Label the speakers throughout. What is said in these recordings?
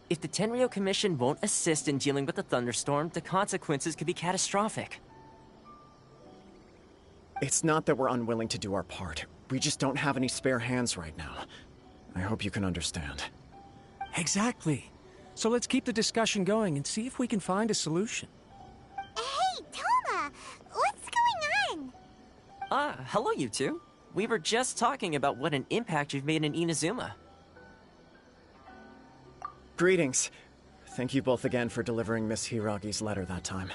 Speaker 1: If the Tenryo Commission won't assist in dealing with the thunderstorm, the consequences could be catastrophic.
Speaker 2: It's not that we're unwilling to do our part. We just don't have any spare hands right now. I hope you can understand.
Speaker 3: Exactly. So let's keep the discussion going and see if we can find a solution.
Speaker 4: Hey, Toma! What's going on?
Speaker 1: Hello you two. We were just talking about what an impact you've made in Inazuma.
Speaker 2: Greetings. Thank you both again for delivering Miss Hiragi's letter that time.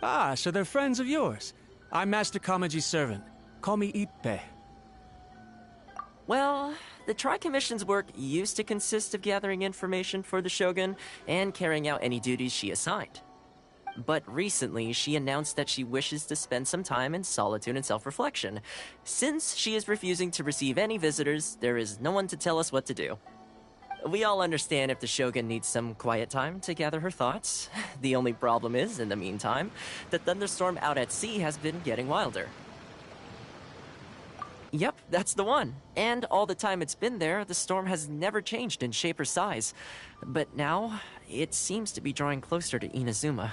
Speaker 3: Ah, so they're friends of yours. I'm Master Kamaji's servant. Call me Ippei.
Speaker 1: Well, the Tri-Commission's work used to consist of gathering information for the Shogun and carrying out any duties she assigned. But recently, she announced that she wishes to spend some time in solitude and self-reflection. Since she is refusing to receive any visitors, there is no one to tell us what to do. We all understand if the Shogun needs some quiet time to gather her thoughts. The only problem is, in the meantime, the thunderstorm out at sea has been getting wilder. Yep, that's the one. And all the time it's been there, the storm has never changed in shape or size. But now, it seems to be drawing closer to Inazuma.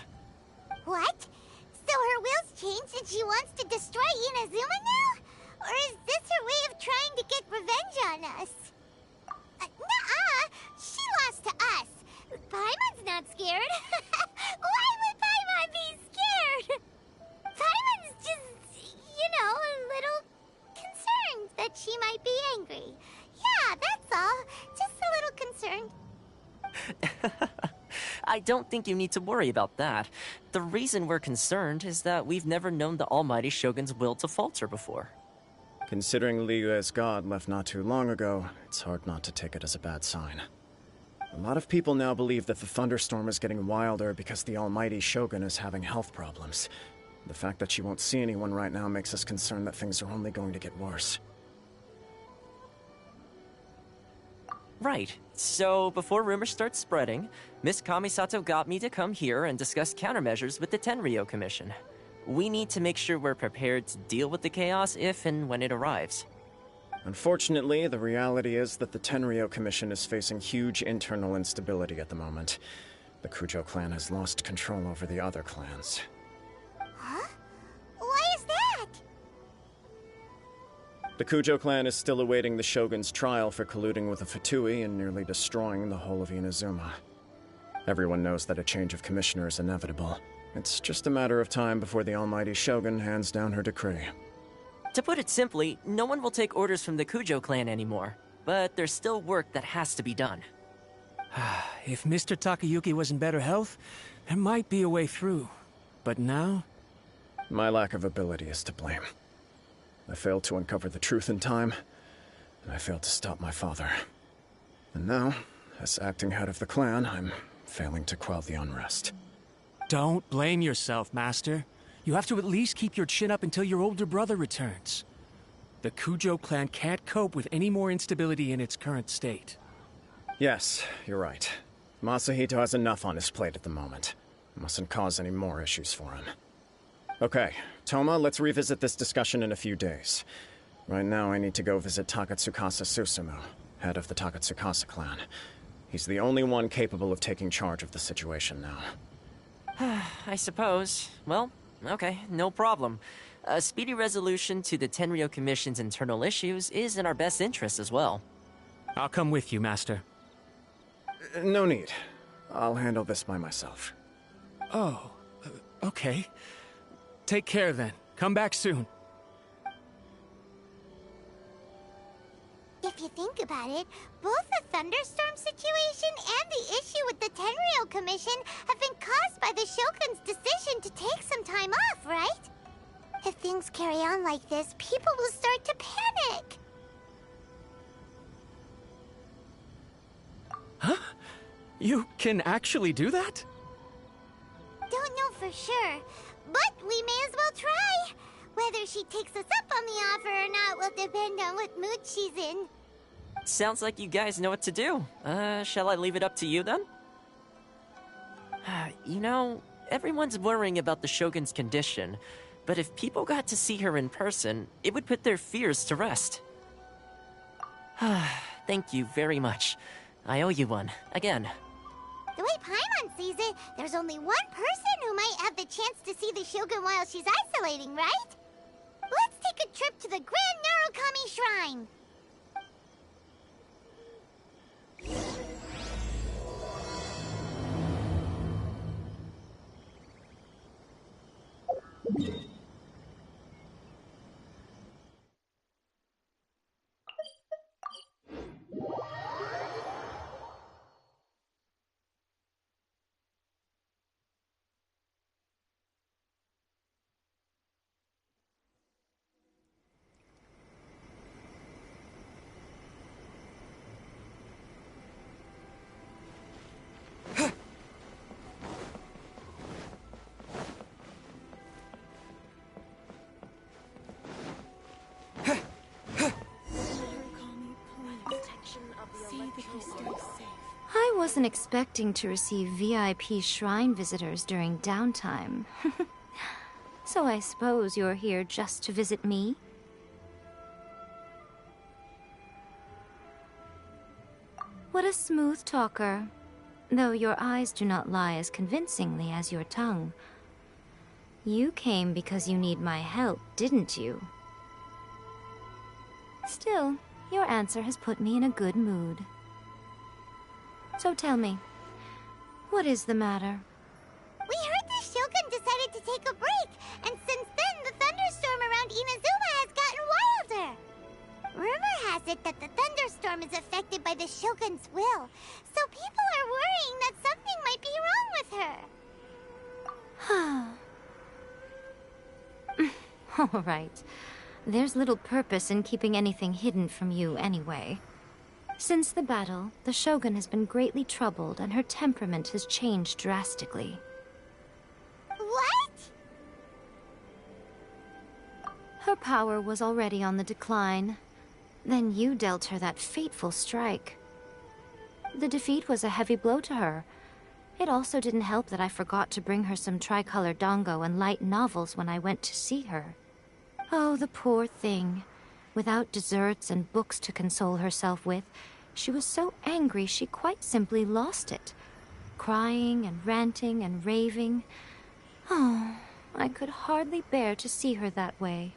Speaker 4: What? So her will's changed and she wants to destroy Inazuma now? Or is this her way of trying to get revenge on us? Nuh-uh! She lost to us! Paimon's not scared! Why would Paimon be scared? Paimon's just, a little concerned that she might be angry. Yeah, that's all. Just a little concerned.
Speaker 1: I don't think you need to worry about that. The reason we're concerned is that we've never known the Almighty Shogun's will to falter before.
Speaker 2: Considering Liyue's god left not too long ago, it's hard not to take it as a bad sign. A lot of people now believe that the thunderstorm is getting wilder because the Almighty Shogun is having health problems. The fact that she won't see anyone right now makes us concerned that things are only going to get worse.
Speaker 1: Right. So, before rumors start spreading, Miss Kamisato got me to come here and discuss countermeasures with the Tenryo Commission. We need to make sure we're prepared to deal with the chaos if and when it arrives.
Speaker 2: Unfortunately, the reality is that the Tenryo Commission is facing huge internal instability at the moment. The Kujo clan has lost control over the other clans.
Speaker 4: Huh? Why is that?
Speaker 2: The Kujo clan is still awaiting the Shogun's trial for colluding with the Fatui and nearly destroying the whole of Inazuma. Everyone knows that a change of commissioner is inevitable. It's just a matter of time before the Almighty Shogun hands down her decree.
Speaker 1: To put it simply, no one will take orders from the Kujo clan anymore. But there's still work that has to be done.
Speaker 3: If Mr. Takayuki was in better health, there might be a way through. But now?
Speaker 2: My lack of ability is to blame. I failed to uncover the truth in time, and I failed to stop my father. And now, as acting head of the clan, I'm failing to quell the unrest.
Speaker 3: Don't blame yourself, Master. You have to at least keep your chin up until your older brother returns. The Kujo clan can't cope with any more instability in its current state.
Speaker 2: Yes, you're right. Masahito has enough on his plate at the moment. Mustn't cause any more issues for him. Okay, Toma, let's revisit this discussion in a few days. Right now, I need to go visit Takatsukasa Susumu, head of the Takatsukasa clan. He's the only one capable of taking charge of the situation now.
Speaker 1: I suppose. Well, okay, no problem. A speedy resolution to the Tenryo Commission's internal issues is in our best interest as well.
Speaker 3: I'll come with you, Master.
Speaker 2: No need. I'll handle this by myself.
Speaker 3: Oh, okay. Take care then. Come back soon.
Speaker 4: If you think about it, both the thunderstorm situation and the issue with the Tenryo Commission have been caused by the Shogun's decision to take some time off, right? If things carry on like this, people will start to panic.
Speaker 3: Huh? You can actually do that?
Speaker 4: Don't know for sure, but we may as well try. Whether she takes us up on the offer or not will depend on what mood she's in.
Speaker 1: Sounds like you guys know what to do. Shall I leave it up to you then? You know, everyone's worrying about the Shogun's condition, but if people got to see her in person, it would put their fears to rest. Thank you very much. I owe you one, again.
Speaker 4: Shogun sees it, there's only one person who might have the chance to see the Shogun while she's isolating, right? Let's take a trip to the Grand Narukami Shrine.
Speaker 5: I wasn't expecting to receive VIP shrine visitors during downtime. So I suppose you're here just to visit me? What a smooth talker. Though your eyes do not lie as convincingly as your tongue. You came because you need my help, didn't you? Still, your answer has put me in a good mood. So tell me, what is the matter?
Speaker 4: We heard the Shogun decided to take a break, and since then the thunderstorm around Inazuma has gotten wilder. Rumor has it that the thunderstorm is affected by the Shogun's will, so people are worrying that something might be wrong with her.
Speaker 5: All right. There's little purpose in keeping anything hidden from you anyway. Since the battle, the Shogun has been greatly troubled and her temperament has changed drastically.
Speaker 4: What?
Speaker 5: Her power was already on the decline. Then you dealt her that fateful strike. The defeat was a heavy blow to her. It also didn't help that I forgot to bring her some tricolor dango and light novels when I went to see her. Oh, the poor thing. Without desserts and books to console herself with, she was so angry she quite simply lost it. Crying and ranting and raving. Oh, I could hardly bear to see her that way.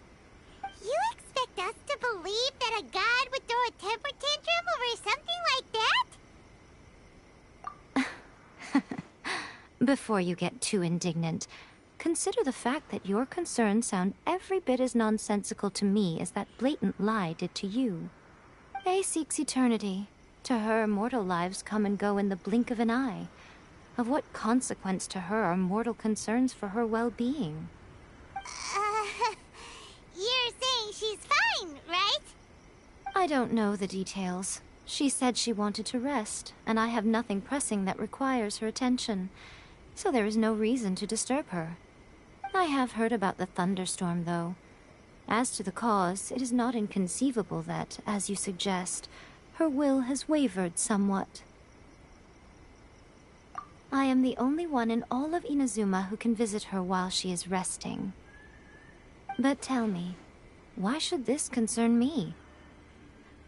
Speaker 4: You expect us to believe that a god would throw a temper tantrum over something like that?
Speaker 5: Before you get too indignant, consider the fact that your concerns sound every bit as nonsensical to me as that blatant lie did to you. Faye seeks eternity. To her, mortal lives come and go in the blink of an eye. Of what consequence to her are mortal concerns for her well-being?
Speaker 4: You're saying she's fine, right?
Speaker 5: I don't know the details. She said she wanted to rest, and I have nothing pressing that requires her attention, so there is no reason to disturb her. I have heard about the thunderstorm, though. As to the cause, it is not inconceivable that, as you suggest, her will has wavered somewhat. I am the only one in all of Inazuma who can visit her while she is resting. But tell me, why should this concern me?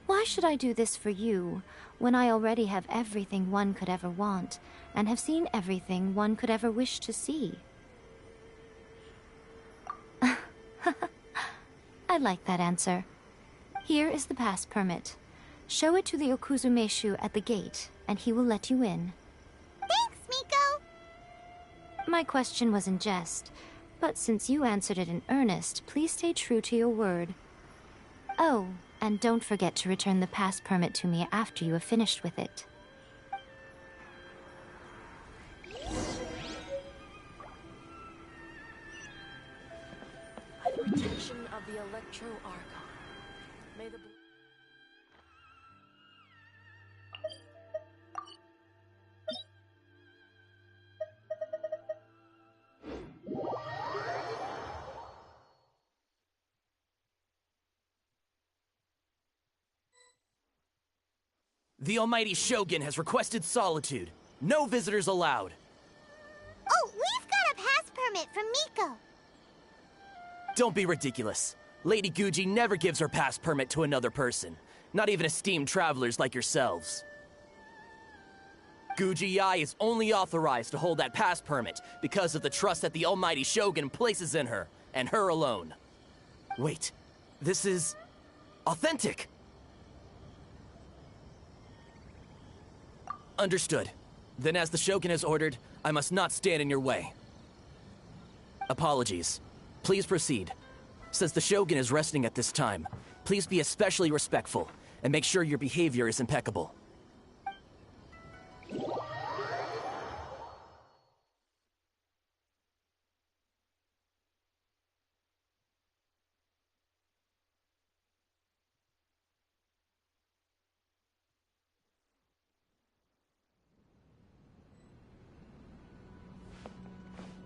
Speaker 5: Why should I do this for you, when I already have everything one could ever want, and have seen everything one could ever wish to see? I like that answer. Here is the pass permit. Show it to the Okuzumeshu at the gate, and he will let you in.
Speaker 4: Thanks, Miko!
Speaker 5: My question was in jest, but since you answered it in earnest, please stay true to your word. Oh, and don't forget to return the pass permit to me after you have finished with it.
Speaker 6: The protection of the Electro Archon. May the
Speaker 7: The Almighty Shogun has requested solitude. No visitors allowed.
Speaker 4: Oh, we've got a pass permit from Miko.
Speaker 7: Don't be ridiculous. Lady Guji never gives her pass permit to another person. Not even esteemed travelers like yourselves. Guji is only authorized to hold that pass permit because of the trust that the almighty Shogun places in her, and her alone. Wait, this is... authentic! Understood. Then as the Shogun has ordered, I must not stand in your way. Apologies. Please proceed. Since the Shogun is resting at this time, please be especially respectful, and make sure your behavior is impeccable.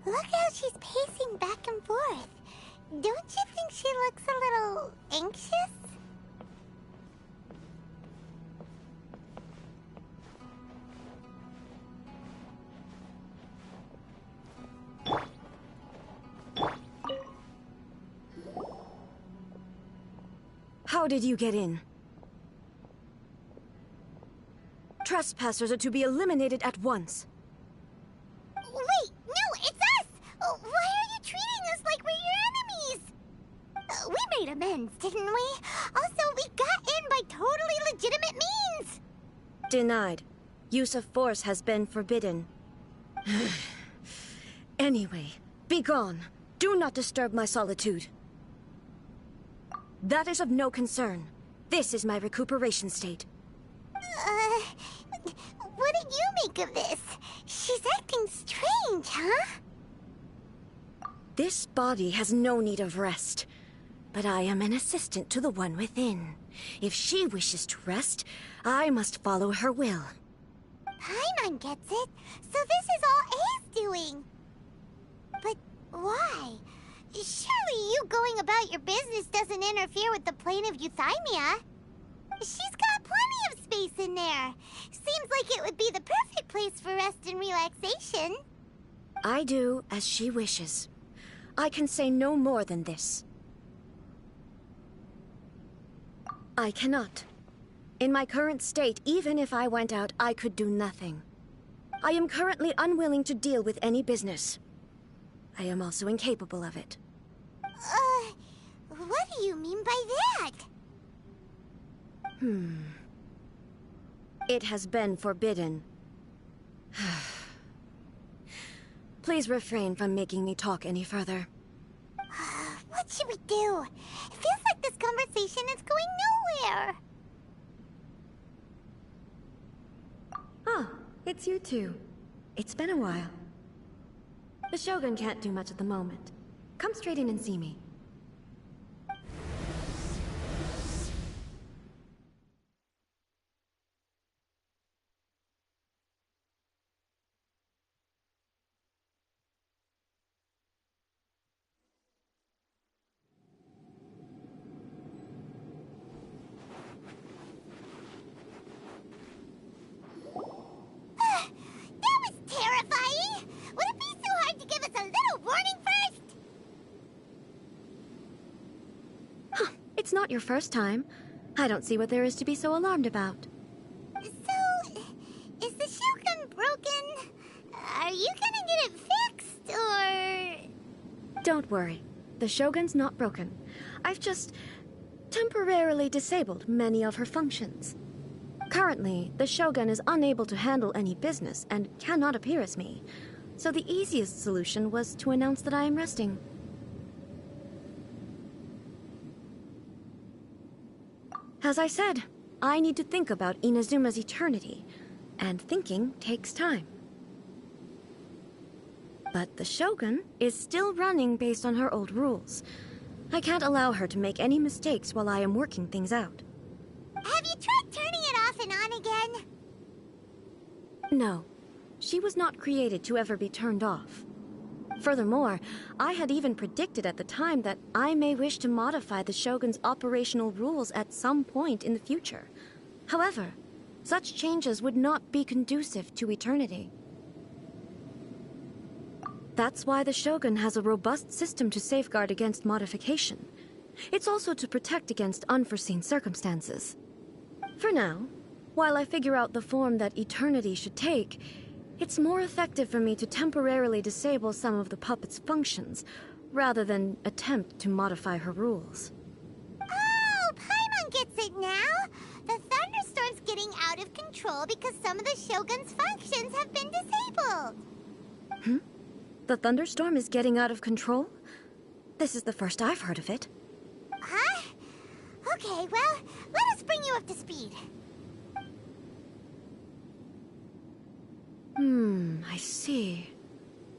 Speaker 4: Look how she's pacing back and forth. Don't you think she looks a little anxious?
Speaker 8: How did you get in? Trespassers are to be eliminated at once.
Speaker 4: Wait, no, it's us! Why are you treating us like we're your enemies? We made amends, didn't we? Also, we got in by totally legitimate means!
Speaker 8: Denied. Use of force has been forbidden. Anyway, be gone. Do not disturb my solitude. That is of no concern. This is my recuperation state.
Speaker 4: What do you make of this? She's acting strange, huh?
Speaker 8: This body has no need of rest. But I am an assistant to the one within. If she wishes to rest, I must follow her will.
Speaker 4: Paimon gets it. So this is all A's doing. But why? Surely you going about your business doesn't interfere with the plane of euthymia. She's got plenty of space in there. Seems like it would be the perfect place for rest and relaxation.
Speaker 8: I do as she wishes. I can say no more than this. I cannot. In my current state, even if I went out, I could do nothing. I am currently unwilling to deal with any business. I am also incapable of it.
Speaker 4: What do you mean by that?
Speaker 8: It has been forbidden. Please refrain from making me talk any further.
Speaker 4: What should we do? It feels like this conversation is going nowhere.
Speaker 8: Ah, it's you two. It's been a while. The Shogun can't do much at the moment. Come straight in and see me.
Speaker 4: That was terrifying! Would it be so hard to give us a little warning first?
Speaker 8: It's not your first time. I don't see what there is to be so alarmed about.
Speaker 4: So, is the Shogun broken? Are you gonna get it fixed, or...?
Speaker 8: Don't worry. The Shogun's not broken. I've just temporarily disabled many of her functions. Currently, the Shogun is unable to handle any business and cannot appear as me. So the easiest solution was to announce that I am resting. As I said, I need to think about Inazuma's eternity, and thinking takes time. But the Shogun is still running based on her old rules. I can't allow her to make any mistakes while I am working things out.
Speaker 4: Have you tried turning it off and on again?
Speaker 8: No, she was not created to ever be turned off. Furthermore, I had even predicted at the time that I may wish to modify the Shogun's operational rules at some point in the future. However, such changes would not be conducive to eternity. That's why the Shogun has a robust system to safeguard against modification. It's also to protect against unforeseen circumstances. For now, While I figure out the form that eternity should take, it's more effective for me to temporarily disable some of the puppet's functions, rather than attempt to modify her rules.
Speaker 4: Oh, Paimon gets it now! The thunderstorm's getting out of control because some of the Shogun's functions have been disabled!
Speaker 8: The thunderstorm is getting out of control? This is the first I've heard of it.
Speaker 4: Huh? Okay, well, let us bring you up to speed.
Speaker 8: I see.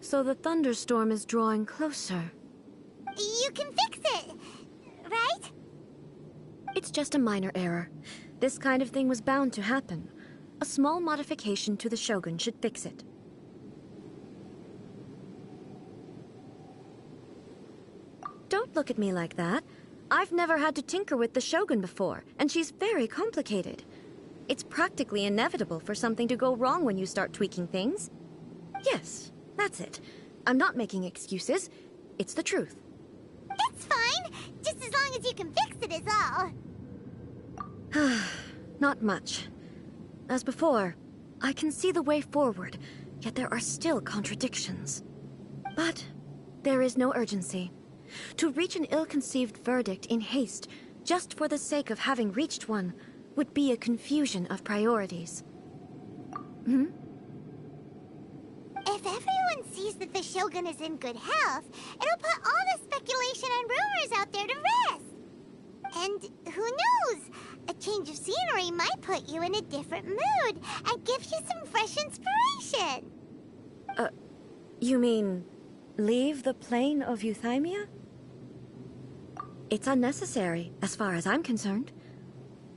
Speaker 8: So the thunderstorm is drawing closer.
Speaker 4: You can fix it, right?
Speaker 8: It's just a minor error. This kind of thing was bound to happen. A small modification to the Shogun should fix it. Don't look at me like that. I've never had to tinker with the Shogun before, and she's very complicated. It's practically inevitable for something to go wrong when you start tweaking things. Yes, that's it. I'm not making excuses. It's the truth.
Speaker 4: It's fine, just as long as you can fix it is all.
Speaker 8: Not much. As before, I can see the way forward, yet there are still contradictions. But there is no urgency. To reach an ill-conceived verdict in haste, just for the sake of having reached one, would be a confusion of priorities.
Speaker 4: If everyone sees that the Shogun is in good health, it'll put all the speculation and rumors out there to rest. And who knows? A change of scenery might put you in a different mood and give you some fresh inspiration.
Speaker 8: You mean leave the plane of euthymia? It's unnecessary, as far as I'm concerned.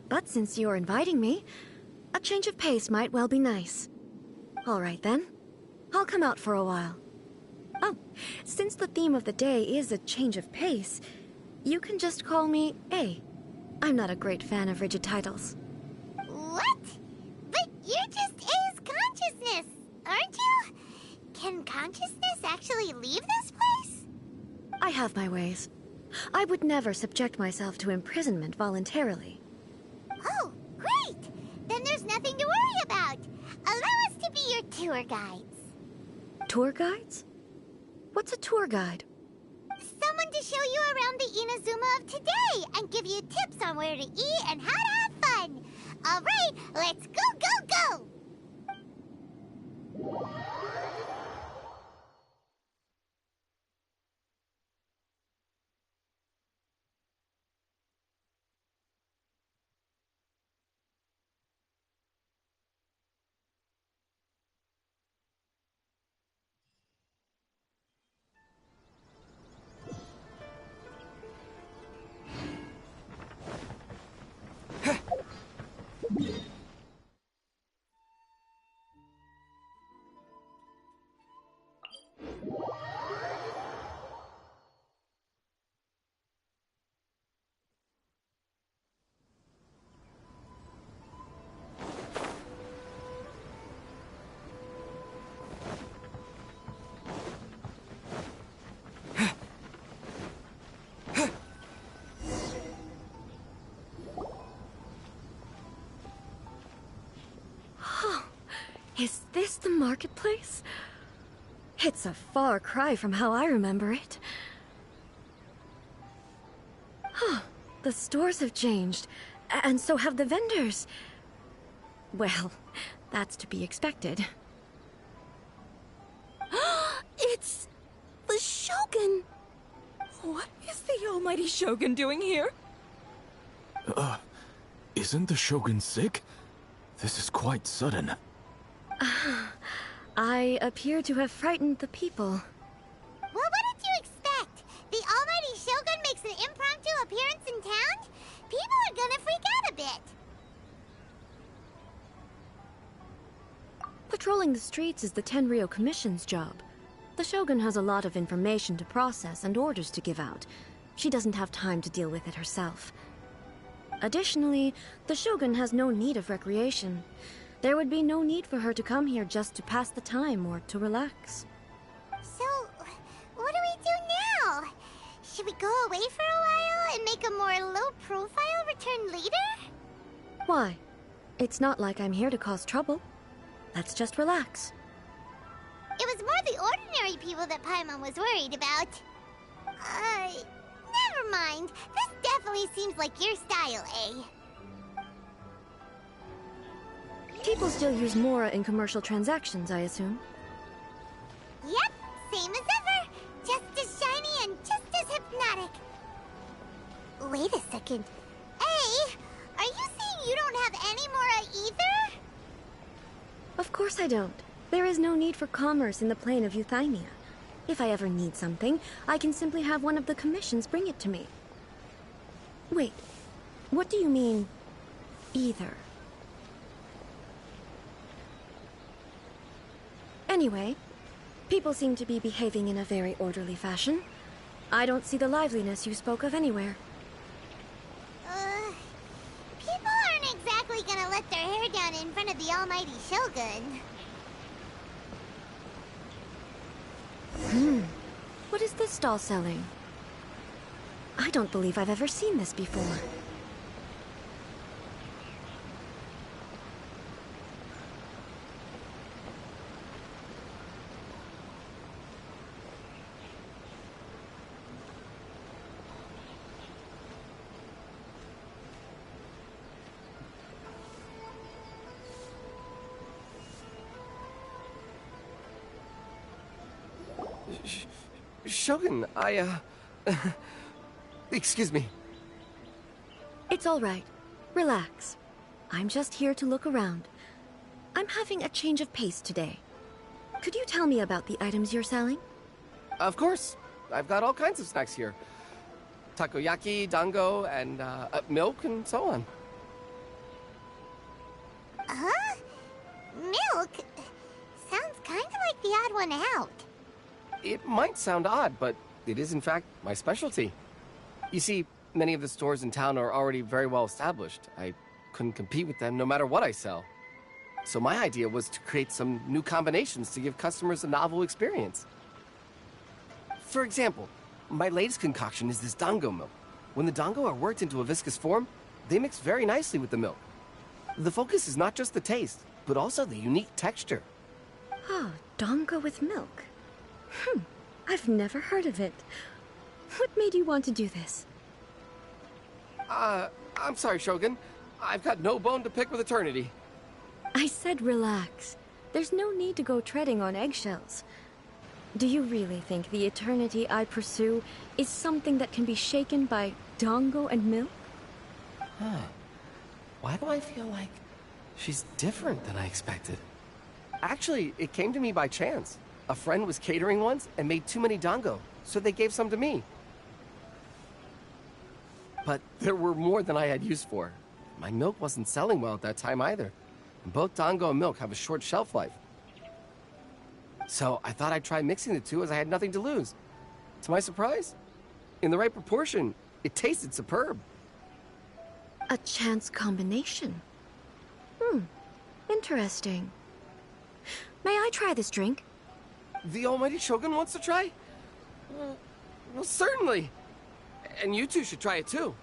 Speaker 8: But since you're inviting me, a change of pace might well be nice. All right, then. I'll come out for a while. Oh, since the theme of the day is a change of pace, you can just call me A. I'm not a great fan of rigid titles.
Speaker 4: What? But you're just A's consciousness, aren't you? Can consciousness actually leave this place?
Speaker 8: I have my ways. I would never subject myself to imprisonment voluntarily.
Speaker 4: Oh, great! Then there's nothing to worry about. Allow us to be your tour guides.
Speaker 8: Tour guides? What's a tour guide?
Speaker 4: Someone to show you around the Inazuma of today and give you tips on where to eat and how to have fun. All right, let's go, go, go!
Speaker 8: Is this the marketplace? It's a far cry from how I remember it. Huh. The stores have changed, and so have the vendors. Well, that's to be expected.
Speaker 6: It's the Shogun! What is the almighty Shogun doing here?
Speaker 9: Isn't the Shogun sick? This is quite sudden.
Speaker 8: I appear to have frightened the people.
Speaker 4: Well, what did you expect? The almighty Shogun makes an impromptu appearance in town? People are gonna freak out a bit.
Speaker 8: Patrolling the streets is the Tenryou Commission's job. The Shogun has a lot of information to process and orders to give out. She doesn't have time to deal with it herself. Additionally, the Shogun has no need of recreation. There would be no need for her to come here just to pass the time or to relax.
Speaker 4: So, what do we do now? Should we go away for a while and make a more low-profile return later?
Speaker 8: Why? It's not like I'm here to cause trouble. Let's just relax.
Speaker 4: It was more the ordinary people that Paimon was worried about. Never mind. This definitely seems like your style, eh?
Speaker 8: People still use Mora in commercial transactions, I assume.
Speaker 4: Yep, same as ever. Just as shiny and just as hypnotic. Wait a second. Hey, are you saying you don't have any Mora either?
Speaker 8: Of course I don't. There is no need for commerce in the plane of Euthymia. If I ever need something, I can simply have one of the commissions bring it to me. Wait, what do you mean, either? Anyway, people seem to be behaving in a very orderly fashion. I don't see the liveliness you spoke of anywhere.
Speaker 4: People aren't exactly gonna let their hair down in front of the almighty Shogun.
Speaker 8: What is this stall selling? I don't believe I've ever seen this before.
Speaker 10: Shogun, excuse me.
Speaker 8: It's all right. Relax. I'm just here to look around. I'm having a change of pace today. Could you tell me about the items you're selling?
Speaker 10: Of course. I've got all kinds of snacks here. Takoyaki, dango, and milk, and so on.
Speaker 4: Huh? Milk? Sounds kind of like the odd one out.
Speaker 10: It might sound odd, but it is in fact my specialty. You see, many of the stores in town are already very well established. I couldn't compete with them no matter what I sell. So my idea was to create some new combinations to give customers a novel experience. For example, my latest concoction is this Dango Milk. When the dango are worked into a viscous form, they mix very nicely with the milk. The focus is not just the taste, but also the unique texture.
Speaker 8: Oh, dango with milk. I've never heard of it. What made you want to do this?
Speaker 10: I'm sorry, Shogun. I've got no bone to pick with eternity.
Speaker 8: I said relax. There's no need to go treading on eggshells. Do you really think the eternity I pursue is something that can be shaken by dango and milk?
Speaker 10: Huh. Why do I feel like she's different than I expected? Actually, it came to me by chance. A friend was catering once and made too many dango, so they gave some to me. But there were more than I had use for. My milk wasn't selling well at that time either. And both dango and milk have a short shelf life. So I thought I'd try mixing the two as I had nothing to lose. To my surprise, in the right proportion, it tasted superb.
Speaker 8: A chance combination. Interesting. May I try this drink?
Speaker 10: The almighty Shogun wants to try? Well, certainly. And you two should try it too.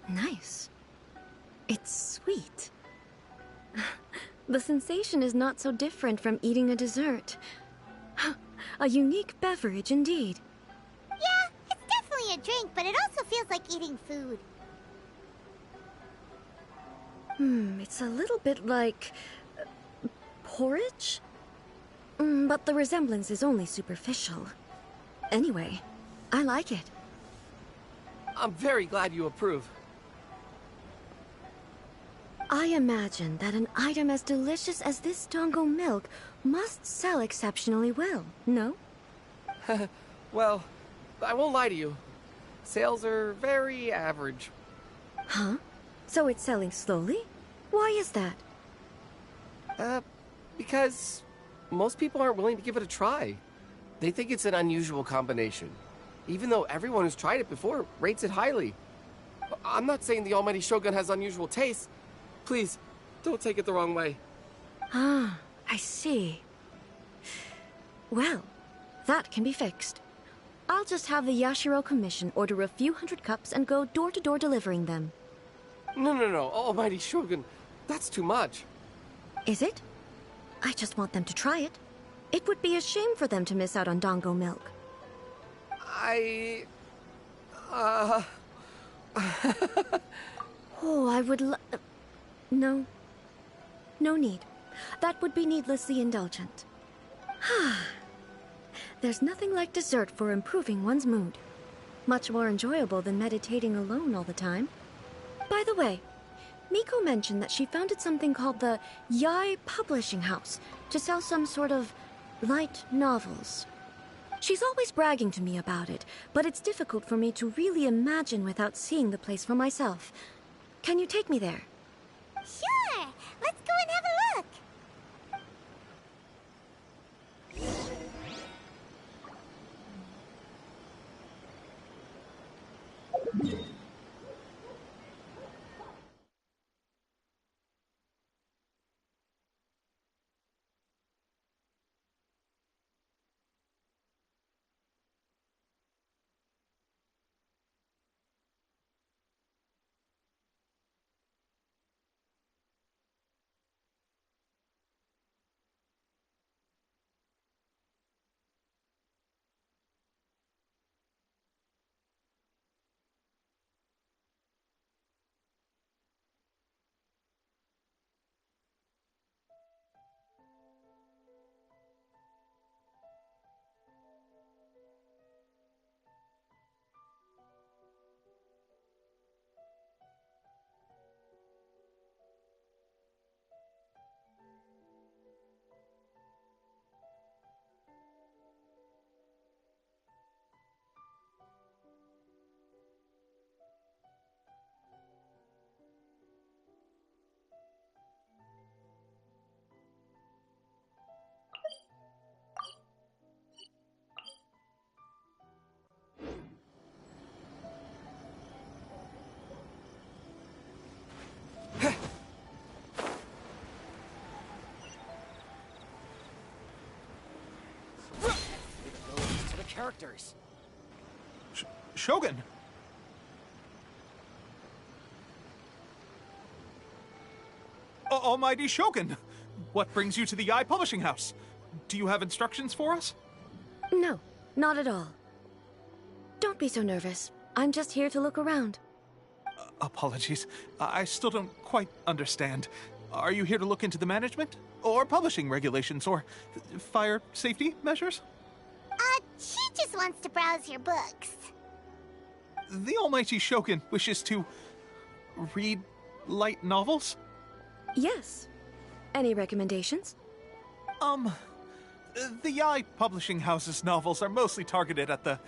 Speaker 8: Nice. It's sweet. The sensation is not so different from eating a dessert. A unique beverage indeed.
Speaker 4: Yeah, it's definitely a drink, but it also feels like eating food.
Speaker 8: It's a little bit like porridge? But the resemblance is only superficial. Anyway, I like it.
Speaker 10: I'm very glad you approve.
Speaker 8: I imagine that an item as delicious as this dango milk must sell exceptionally well, no?
Speaker 10: Well, I won't lie to you. Sales are very average.
Speaker 8: Huh? So it's selling slowly? Why is that?
Speaker 10: Because most people aren't willing to give it a try. They think it's an unusual combination. Even though everyone who's tried it before rates it highly. I'm not saying the almighty Shogun has unusual tastes. Please, don't take it the wrong way.
Speaker 8: Ah, I see. Well, that can be fixed. I'll just have the Yashiro Commission order a few hundred cups and go door-to-door delivering them.
Speaker 10: No, Almighty Shogun. That's too much.
Speaker 8: Is it? I just want them to try it. It would be a shame for them to miss out on Dango Milk. Oh, I would No. No need. That would be needlessly indulgent. There's nothing like dessert for improving one's mood. Much more enjoyable than meditating alone all the time. By the way, Miko mentioned that she founded something called the Yai Publishing House to sell some sort of light novels. She's always bragging to me about it, but it's difficult for me to really imagine without seeing the place for myself. Can you take me there?
Speaker 4: Sure! Let's go and have a look!
Speaker 7: Characters.
Speaker 11: Shogun! Almighty Shogun! What brings you to the Yai Publishing House? Do you have instructions for us?
Speaker 8: No, not at all. Don't be so nervous. I'm just here to look around.
Speaker 11: Apologies. I still don't quite understand. Are you here to look into the management? Or publishing regulations? Or fire safety measures?
Speaker 4: She just wants to browse your books.
Speaker 11: The Almighty Shogun wishes to read light novels?
Speaker 8: Yes. Any recommendations?
Speaker 11: The Yai Publishing House's novels are mostly targeted at the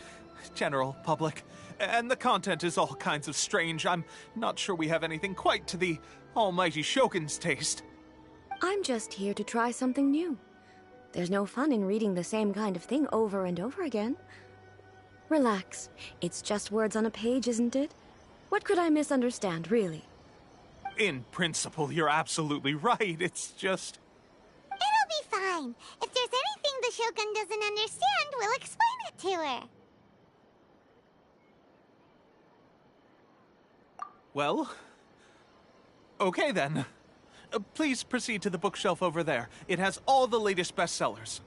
Speaker 11: general public, and the content is all kinds of strange. I'm not sure we have anything quite to the Almighty Shogun's taste.
Speaker 8: I'm just here to try something new. There's no fun in reading the same kind of thing over and over again. Relax. It's just words on a page, isn't it? What could I misunderstand, really?
Speaker 11: In principle, you're absolutely right. It's just...
Speaker 4: It'll be fine. If there's anything the Shogun doesn't understand, we'll explain it to her.
Speaker 11: Well... okay then. Please proceed to the bookshelf over there. It has all the latest bestsellers.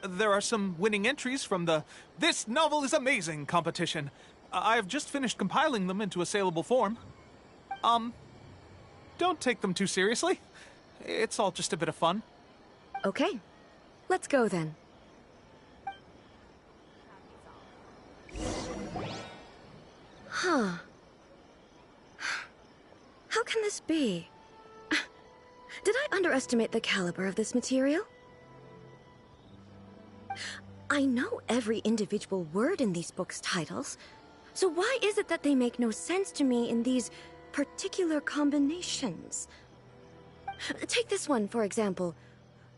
Speaker 11: There are some winning entries from the This Novel is Amazing competition. I've just finished compiling them into a saleable form. Don't take them too seriously. It's all just a bit of fun.
Speaker 8: Okay. Let's go then. Huh. How can this be? Did I underestimate the caliber of this material? I know every individual word in these books' titles, so why is it that they make no sense to me in these particular combinations? Take this one, for example.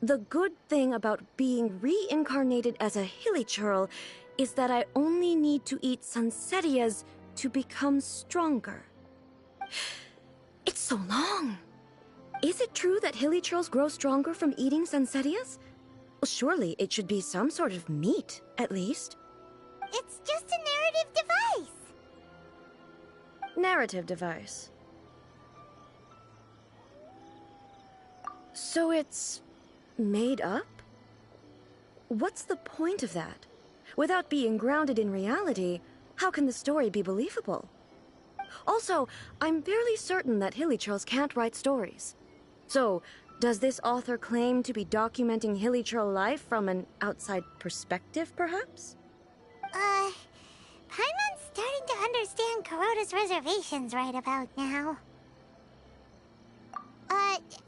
Speaker 8: The good thing about being reincarnated as a hilichurl is that I only need to eat Sansetias to become stronger. It's so long. Is it true that hilichurls grow stronger from eating Sansetias? Well, surely it should be some sort of meat, at least.
Speaker 4: It's just a narrative device.
Speaker 8: Narrative device. So it's made up? What's the point of that? Without being grounded in reality, how can the story be believable? Also, I'm fairly certain that Hilichurls can't write stories. So, does this author claim to be documenting Hilichurl life from an outside perspective, perhaps?
Speaker 4: Paimon's starting to understand Kuroda's reservations right about now.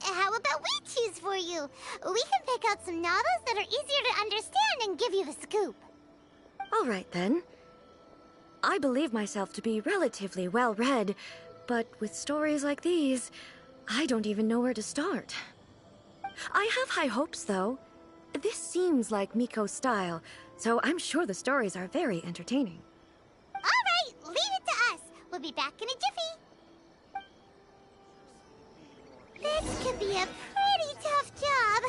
Speaker 4: How about we choose for you? We can pick out some novels that are easier to understand and give you the scoop.
Speaker 8: All right, then. I believe myself to be relatively well-read, but with stories like these, I don't even know where to start. I have high hopes, though. This seems like Miko's style, so I'm sure the stories are very entertaining.
Speaker 4: All right, leave it to us. We'll be back in a jiffy. This could be a pretty tough job.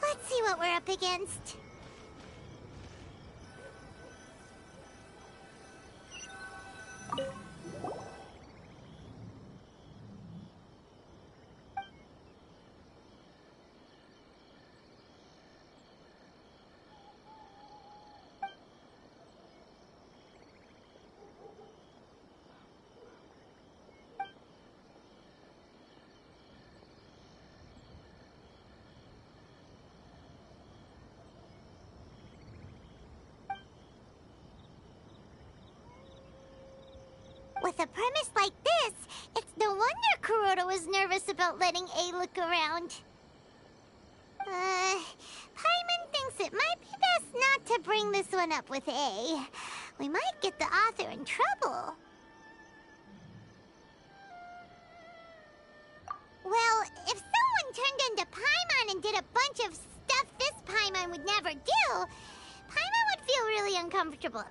Speaker 4: Let's see what we're up against. With a premise like this, it's no wonder Kuroda was nervous about letting A look around. Paimon thinks it might be best not to bring this one up with A. We might get the author in trouble. Well, if someone turned into Paimon and did a bunch of stuff this Paimon would never do, Paimon would feel really uncomfortable.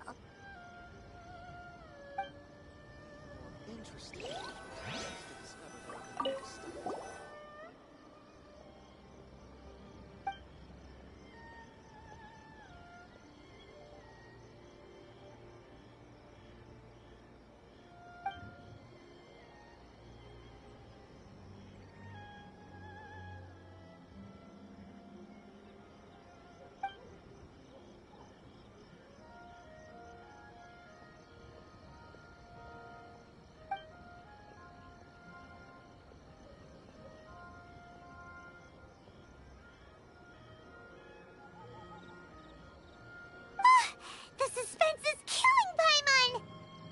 Speaker 4: The suspense is killing Paimon!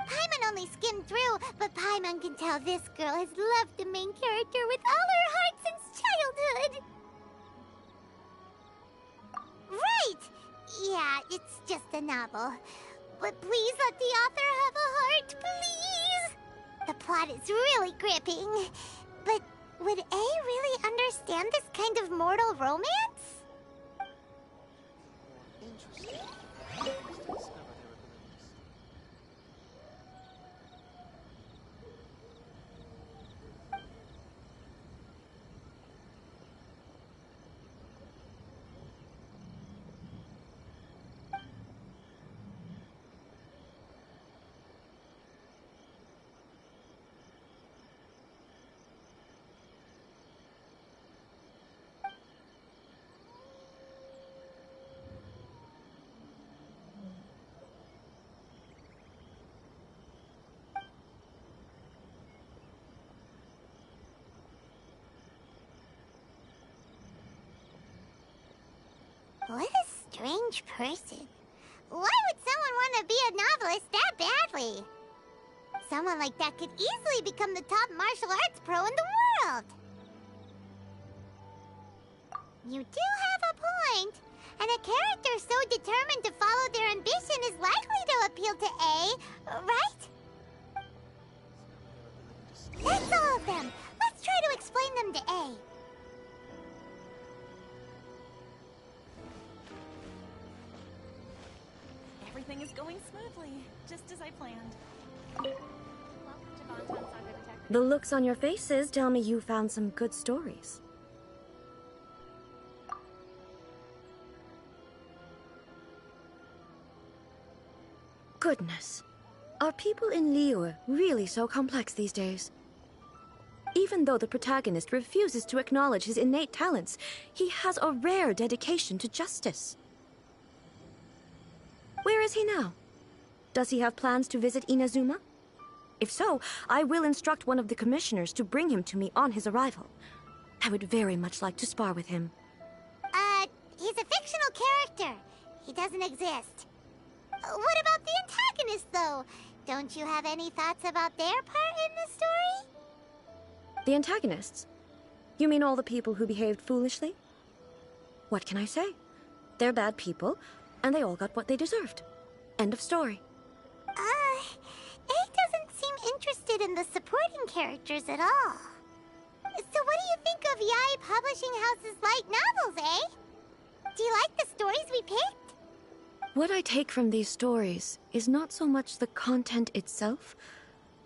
Speaker 4: Paimon only skimmed through, but Paimon can tell this girl has loved the main character with all her heart since childhood. Right! Yeah, it's just a novel. But please let the author have a heart, please! The plot is really gripping. But would A really understand this kind of mortal romance?
Speaker 12: Interesting.
Speaker 4: What a strange person. Why would someone want to be a novelist that badly? Someone like that could easily become the top martial arts pro in the world. You do have a point. And a character so determined to follow their ambition is likely to appeal to A, right? That's all of them. Let's try to explain them to A.
Speaker 13: Everything is going smoothly, just as I planned.
Speaker 8: The looks on your faces tell me you found some good stories. Goodness. Are people in Liyue really so complex these days? Even though the protagonist refuses to acknowledge his innate talents, he has a rare dedication to justice. Where is he now? Does he have plans to visit Inazuma? If so, I will instruct one of the commissioners to bring him to me on his arrival. I would very much like to spar with him.
Speaker 4: He's a fictional character. He doesn't exist. What about the antagonist, though? Don't you have any thoughts about their part in the story?
Speaker 8: The antagonists? You mean all the people who behaved foolishly? What can I say? They're bad people, and they all got what they deserved. End of story.
Speaker 4: A doesn't seem interested in the supporting characters at all. So what do you think of Yae Publishing House's light novels, eh? Do you like the stories we picked?
Speaker 8: What I take from these stories is not so much the content itself,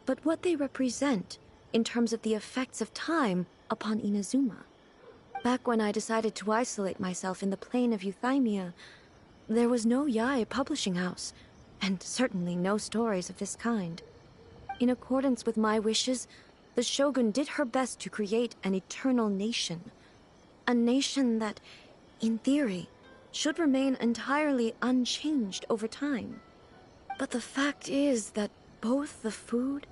Speaker 8: but what they represent in terms of the effects of time upon Inazuma. Back when I decided to isolate myself in the plane of Euthymia, there was no Yae Publishing House, and certainly no stories of this kind. In accordance with my wishes, the Shogun did her best to create an eternal nation. A nation that, in theory, should remain entirely unchanged over time. But the fact is that both the food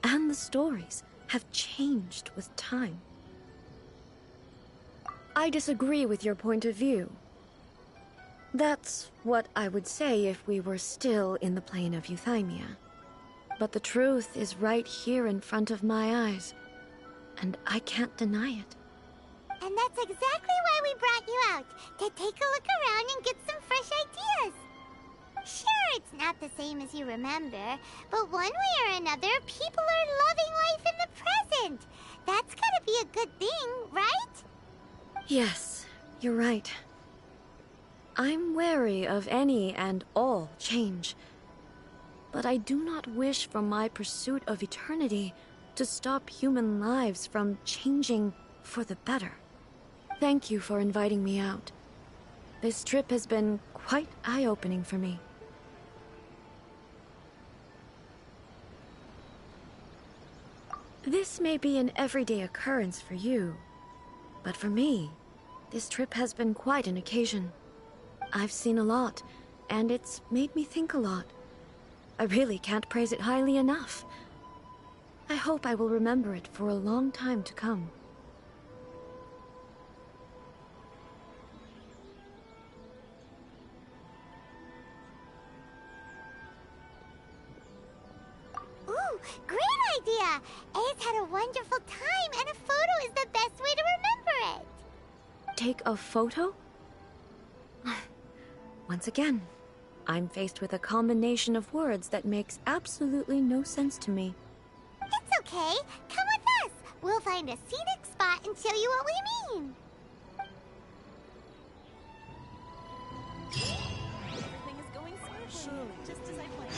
Speaker 8: and the stories have changed with time. I disagree with your point of view. That's what I would say if we were still in the plane of Euthymia. But the truth is right here in front of my eyes, and I can't deny it.
Speaker 4: And that's exactly why we brought you out, to take a look around and get some fresh ideas. Sure, it's not the same as you remember, but one way or another, people are loving life in the present. That's gotta be a good thing, right?
Speaker 8: Yes, you're right. I'm wary of any and all change. But I do not wish for my pursuit of eternity to stop human lives from changing for the better. Thank you for inviting me out. This trip has been quite eye-opening for me. This may be an everyday occurrence for you, but for me, this trip has been quite an occasion. I've seen a lot, and it's made me think a lot. I really can't praise it highly enough. I hope I will remember it for a long time to come.
Speaker 4: Ooh, great idea! A's had a wonderful time, and a photo is the best way to remember it.
Speaker 8: Take a photo? Once again, I'm faced with a combination of words that makes absolutely no sense to me.
Speaker 4: It's okay. Come with us. We'll find a scenic spot and show you what we mean.
Speaker 13: Everything is going smoothly, just as I planned.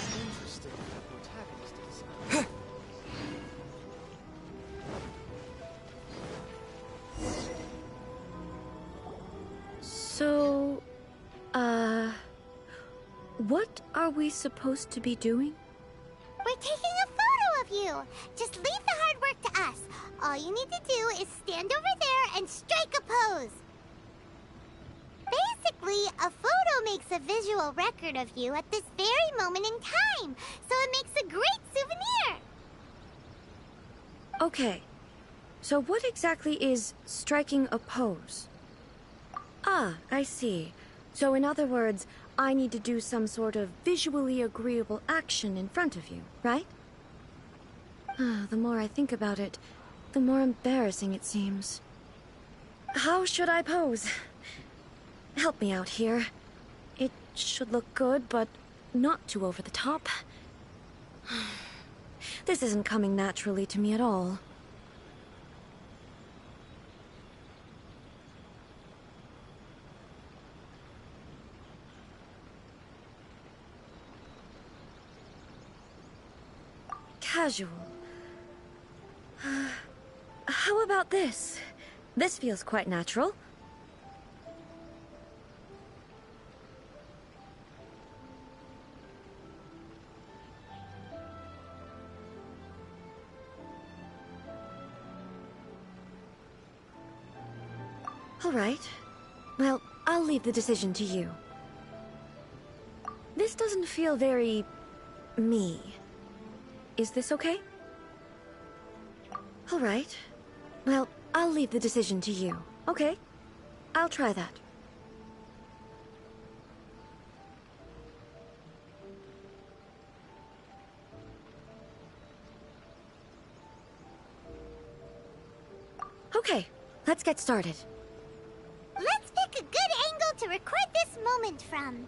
Speaker 8: So, what are we supposed to be doing?
Speaker 4: We're taking a photo of you. Just leave the hard work to us. All you need to do is stand over there and strike a pose. Basically, a photo makes a visual record of you at this very moment in time, so it makes a great souvenir.
Speaker 8: Okay, so what exactly is striking a pose? Ah, I see. So in other words, I need to do some sort of visually agreeable action in front of you, right? The more I think about it, the more embarrassing it seems. How should I pose? Help me out here. It should look good, but not too over the top. This isn't coming naturally to me at all. Casual. How about this? This feels quite natural. All right. Well, I'll leave the decision to you. This doesn't feel very... me. Is this okay? All right. Well, I'll leave the decision to you, okay? I'll try that. Okay, let's get started.
Speaker 4: Let's pick a good angle to record this moment from.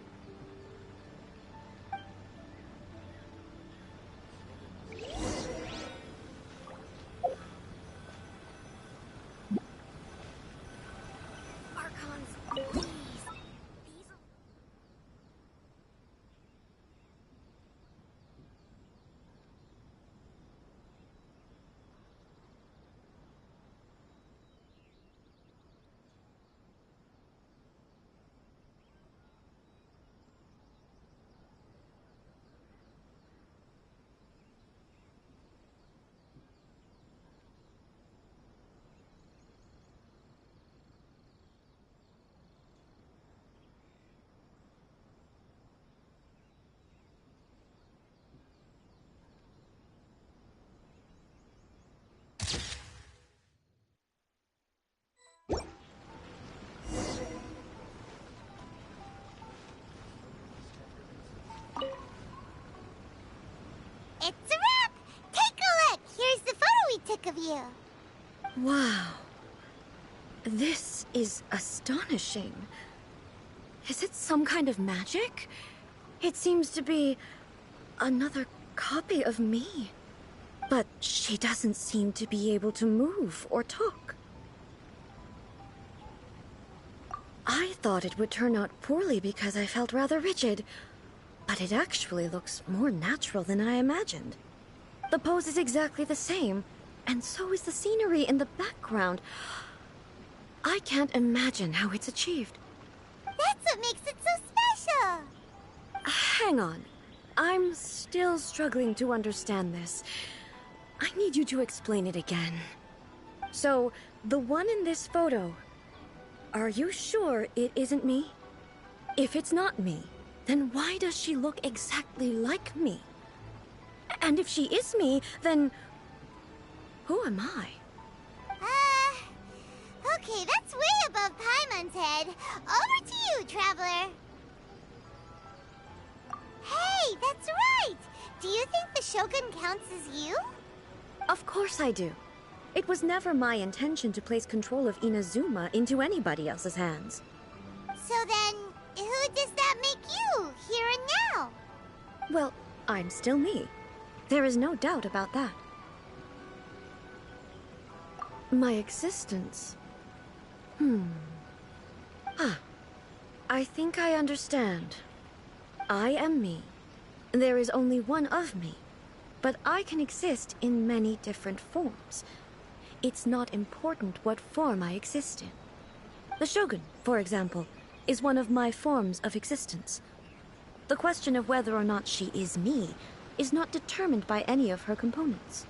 Speaker 4: It's a wrap! Take a look! Here's the photo we took of you.
Speaker 8: Wow. This is astonishing. Is it some kind of magic? It seems to be another copy of me. But she doesn't seem to be able to move or talk. I thought it would turn out poorly because I felt rather rigid. But it actually looks more natural than I imagined. The pose is exactly the same, and so is the scenery in the background. I can't imagine how it's achieved.
Speaker 4: That's what makes it so special!
Speaker 8: Hang on. I'm still struggling to understand this. I need you to explain it again. So, the one in this photo, are you sure it isn't me? If it's not me, then why does she look exactly like me? And if she is me, then... who am I?
Speaker 4: Okay, that's way above Paimon's head. Over to you, Traveler. Hey, that's right! Do you think the Shogun counts as you?
Speaker 8: Of course I do. It was never my intention to place control of Inazuma into anybody else's hands.
Speaker 4: So then, who does that make you, here and now?
Speaker 8: Well, I'm still me. There is no doubt about that. My existence... I think I understand. I am me. There is only one of me. But I can exist in many different forms. It's not important what form I exist in. The Shogun, for example, is one of my forms of existence. The question of whether or not she is me is not determined by any of her components.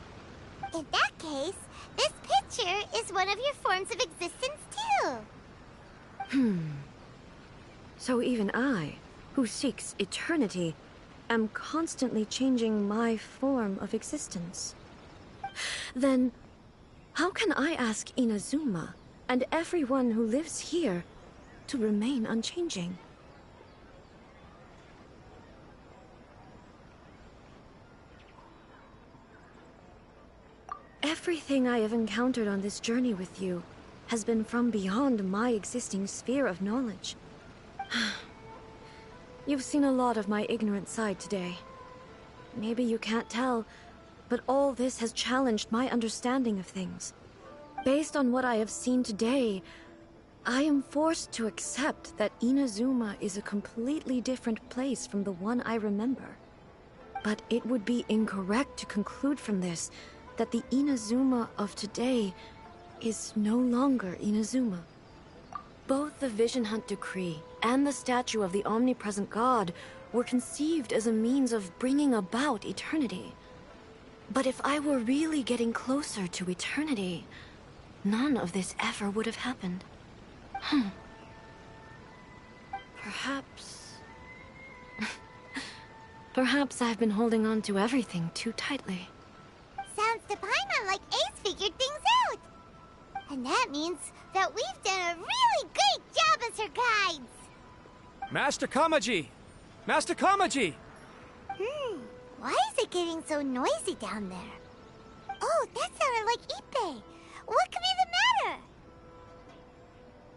Speaker 4: In that case, this picture is one of your forms of existence too.
Speaker 8: So even I, who seeks eternity, am constantly changing my form of existence. Then, how can I ask Inazuma and everyone who lives here to remain unchanging? Everything I have encountered on this journey with you has been from beyond my existing sphere of knowledge. You've seen a lot of my ignorant side today. Maybe you can't tell, but all this has challenged my understanding of things. Based on what I have seen today, I am forced to accept that Inazuma is a completely different place from the one I remember. But it would be incorrect to conclude from this that the Inazuma of today is no longer Inazuma. Both the Vision Hunt Decree and the statue of the omnipresent god were conceived as a means of bringing about eternity. But if I were really getting closer to eternity, none of this ever would have happened. Perhaps... Perhaps I've been holding on to everything too tightly.
Speaker 4: Sounds to Paimon like Ace figured things out. And that means that we've done a really great job as her guides.
Speaker 3: Master Kamaji! Master Kamaji!
Speaker 4: Why is it getting so noisy down there? Oh, that sounded like Ippei. What could be the matter?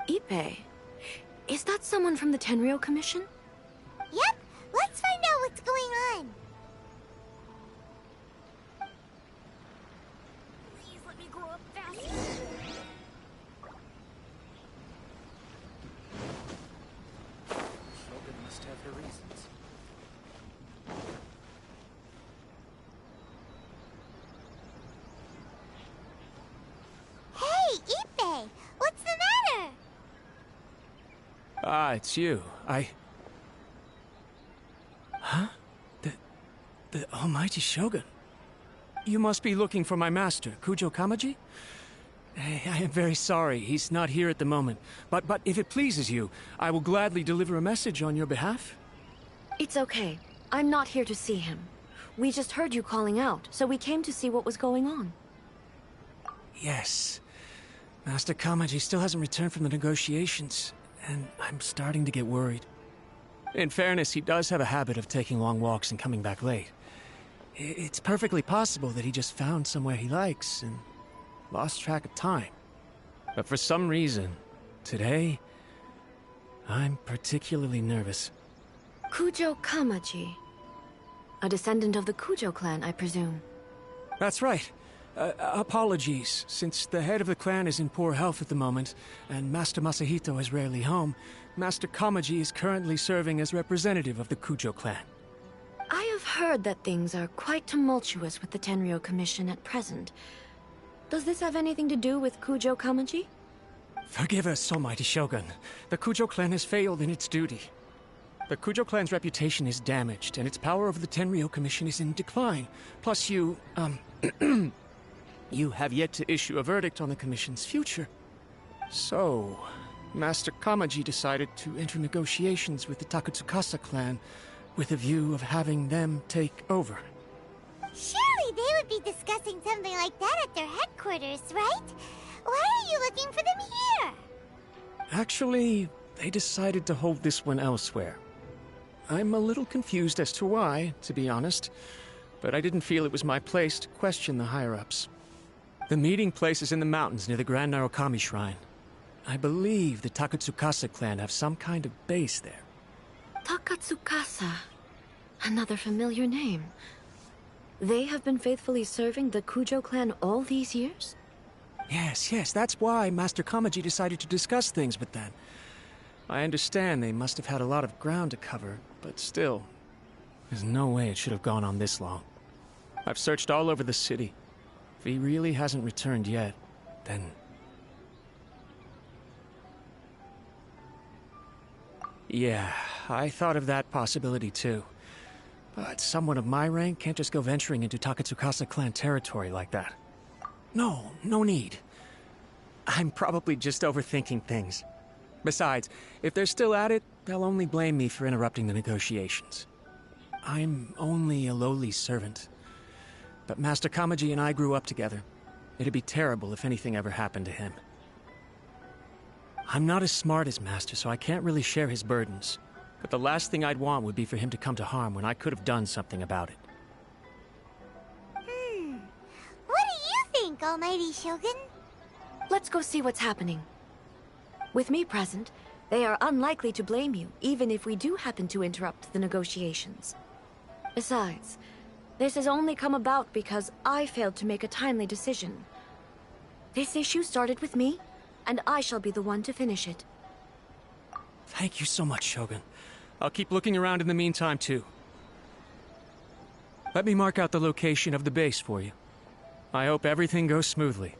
Speaker 8: Ippei? Is that someone from the Tenryou Commission?
Speaker 4: Yep, let's find out what's going on.
Speaker 6: Please let me grow up faster.
Speaker 7: Shogun must have her reasons.
Speaker 4: Hey, Ippei, what's the matter?
Speaker 3: Ah, it's you. Huh? The almighty Shogun. You must be looking for my master, Kujo Kamaji? I am very sorry, he's not here at the moment. But if it pleases you, I will gladly deliver a message on your behalf.
Speaker 8: It's okay. I'm not here to see him. We just heard you calling out, so we came to see what was going on.
Speaker 3: Yes. Master Kamaji still hasn't returned from the negotiations, and I'm starting to get worried. In fairness, he does have a habit of taking long walks and coming back late. It's perfectly possible that he just found somewhere he likes and lost track of time. But for some reason, today, I'm particularly nervous.
Speaker 8: Kujo Kamaji. A descendant of the Kujo clan, I presume.
Speaker 3: That's right. Apologies, since the head of the clan is in poor health at the moment, and Master Masahito is rarely home, Master Kamaji is currently serving as representative of the Kujo clan.
Speaker 8: I have heard that things are quite tumultuous with the Tenryou Commission at present. Does this have anything to do with Kujo Kamaji?
Speaker 3: Forgive us, almighty Shogun. The Kujo clan has failed in its duty. The Kujo clan's reputation is damaged, and its power over the Tenryou Commission is in decline. Plus you have yet to issue a verdict on the Commission's future. So, Master Kamaji decided to enter negotiations with the Takatsukasa clan with a view of having them take over.
Speaker 4: Surely they would be discussing something like that at their headquarters, right? Why are you looking for them here?
Speaker 3: Actually, they decided to hold this one elsewhere. I'm a little confused as to why, to be honest, but I didn't feel it was my place to question the higher-ups. The meeting place is in the mountains near the Grand Narukami Shrine. I believe the Takatsukasa clan have some kind of base there.
Speaker 8: Takatsukasa. Another familiar name. They have been faithfully serving the Kujo clan all these years?
Speaker 3: Yes, that's why Master Kamaji decided to discuss things with them. I understand they must have had a lot of ground to cover, but still, there's no way it should have gone on this long. I've searched all over the city. If he really hasn't returned yet, then... Yeah, I thought of that possibility too. But someone of my rank can't just go venturing into Takatsukasa clan territory like that. No need. I'm probably just overthinking things. Besides, if they're still at it, they'll only blame me for interrupting the negotiations. I'm only a lowly servant. But Master Kamaji and I grew up together. It'd be terrible if anything ever happened to him. I'm not as smart as Master, so I can't really share his burdens. But the last thing I'd want would be for him to come to harm when I could have done something about it.
Speaker 4: What do you think, Almighty Shogun?
Speaker 8: Let's go see what's happening. With me present, they are unlikely to blame you, even if we do happen to interrupt the negotiations. Besides, this has only come about because I failed to make a timely decision. This issue started with me, and I shall be the one to finish it.
Speaker 3: Thank you so much, Shogun. I'll keep looking around in the meantime, too. Let me mark out the location of the base for you. I hope everything goes smoothly.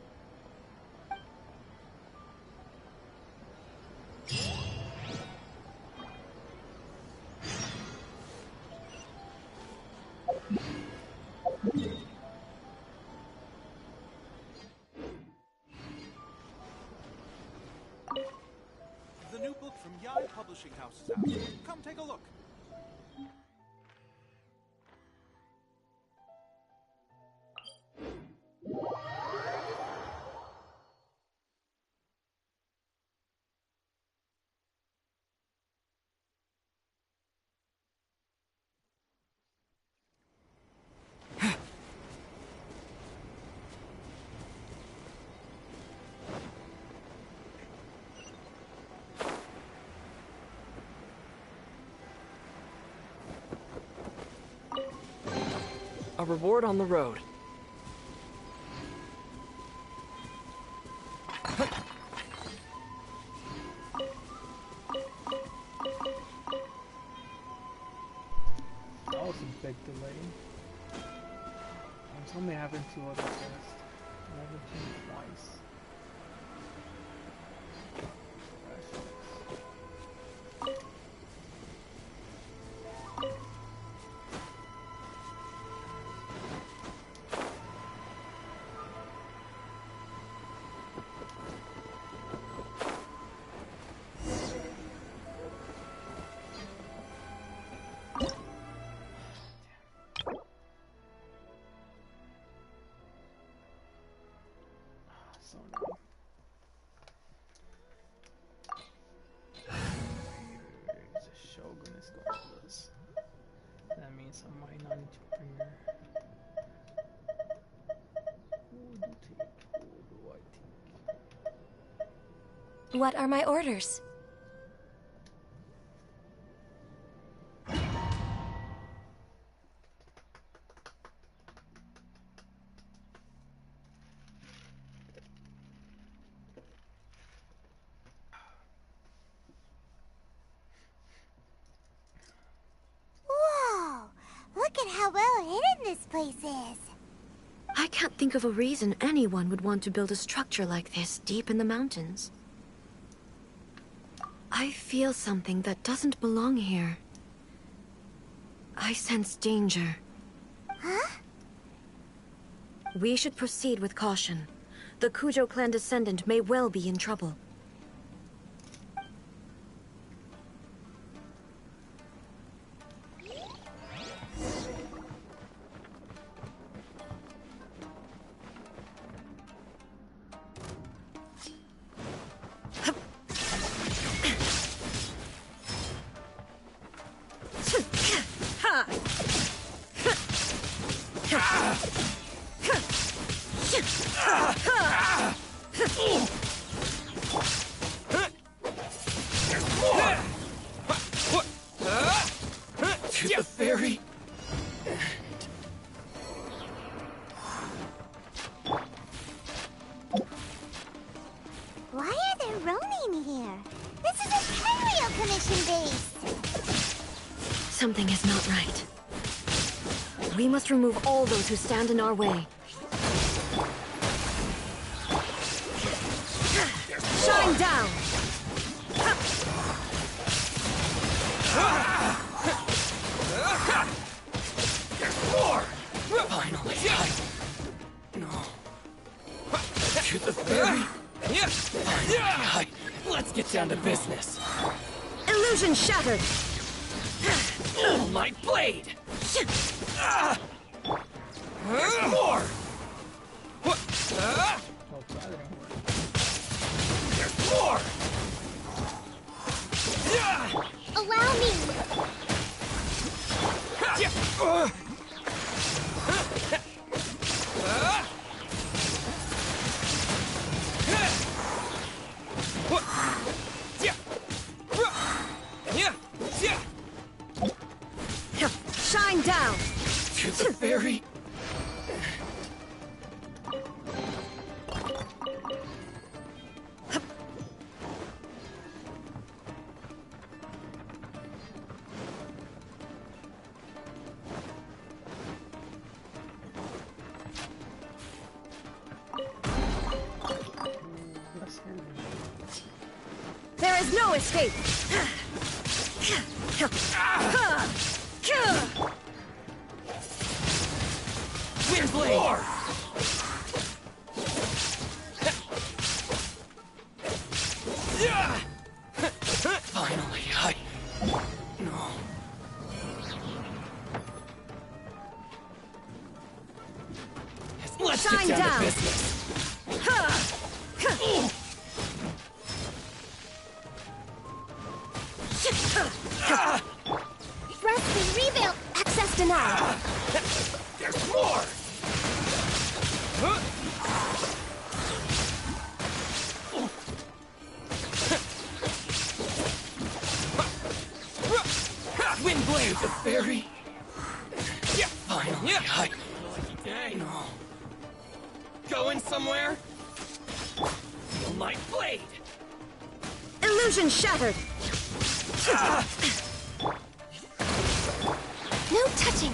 Speaker 11: book from Yai Publishing House's house. Come take a look.
Speaker 12: A reward on the road.
Speaker 14: That was a big delay. I'm only having 2 other tests. I haven't changed twice. So annoying. The Shogun is going to lose. That means I might not need to bring her. Who do I take?
Speaker 6: What are my orders?
Speaker 4: Whoa! Look at how well hidden this place is.
Speaker 8: I can't think of a reason anyone would want to build a structure like this deep in the mountains. I feel something that doesn't belong here. I sense danger.
Speaker 4: Huh?
Speaker 8: We should proceed with caution. The Kujo clan descendant may well be in trouble.
Speaker 7: To the ferry.
Speaker 4: Why are there Ronin here? This is a Tenryou Commission base!
Speaker 8: Something is not right. We must remove all those who stand in our way. Shine down!
Speaker 7: More! Finally. No. To the ferry. Finally. Let's get down to business.
Speaker 8: Illusion shattered!
Speaker 7: Oh, my blade! There's more! There's more!
Speaker 4: Allow me!
Speaker 8: Shine down!
Speaker 7: To the ferry.
Speaker 8: There is no escape!
Speaker 7: Windblade! blade! The fairy! Yeah! Finally, yeah. No. Going somewhere? Feel my blade!
Speaker 8: Illusion shattered!
Speaker 4: No touching!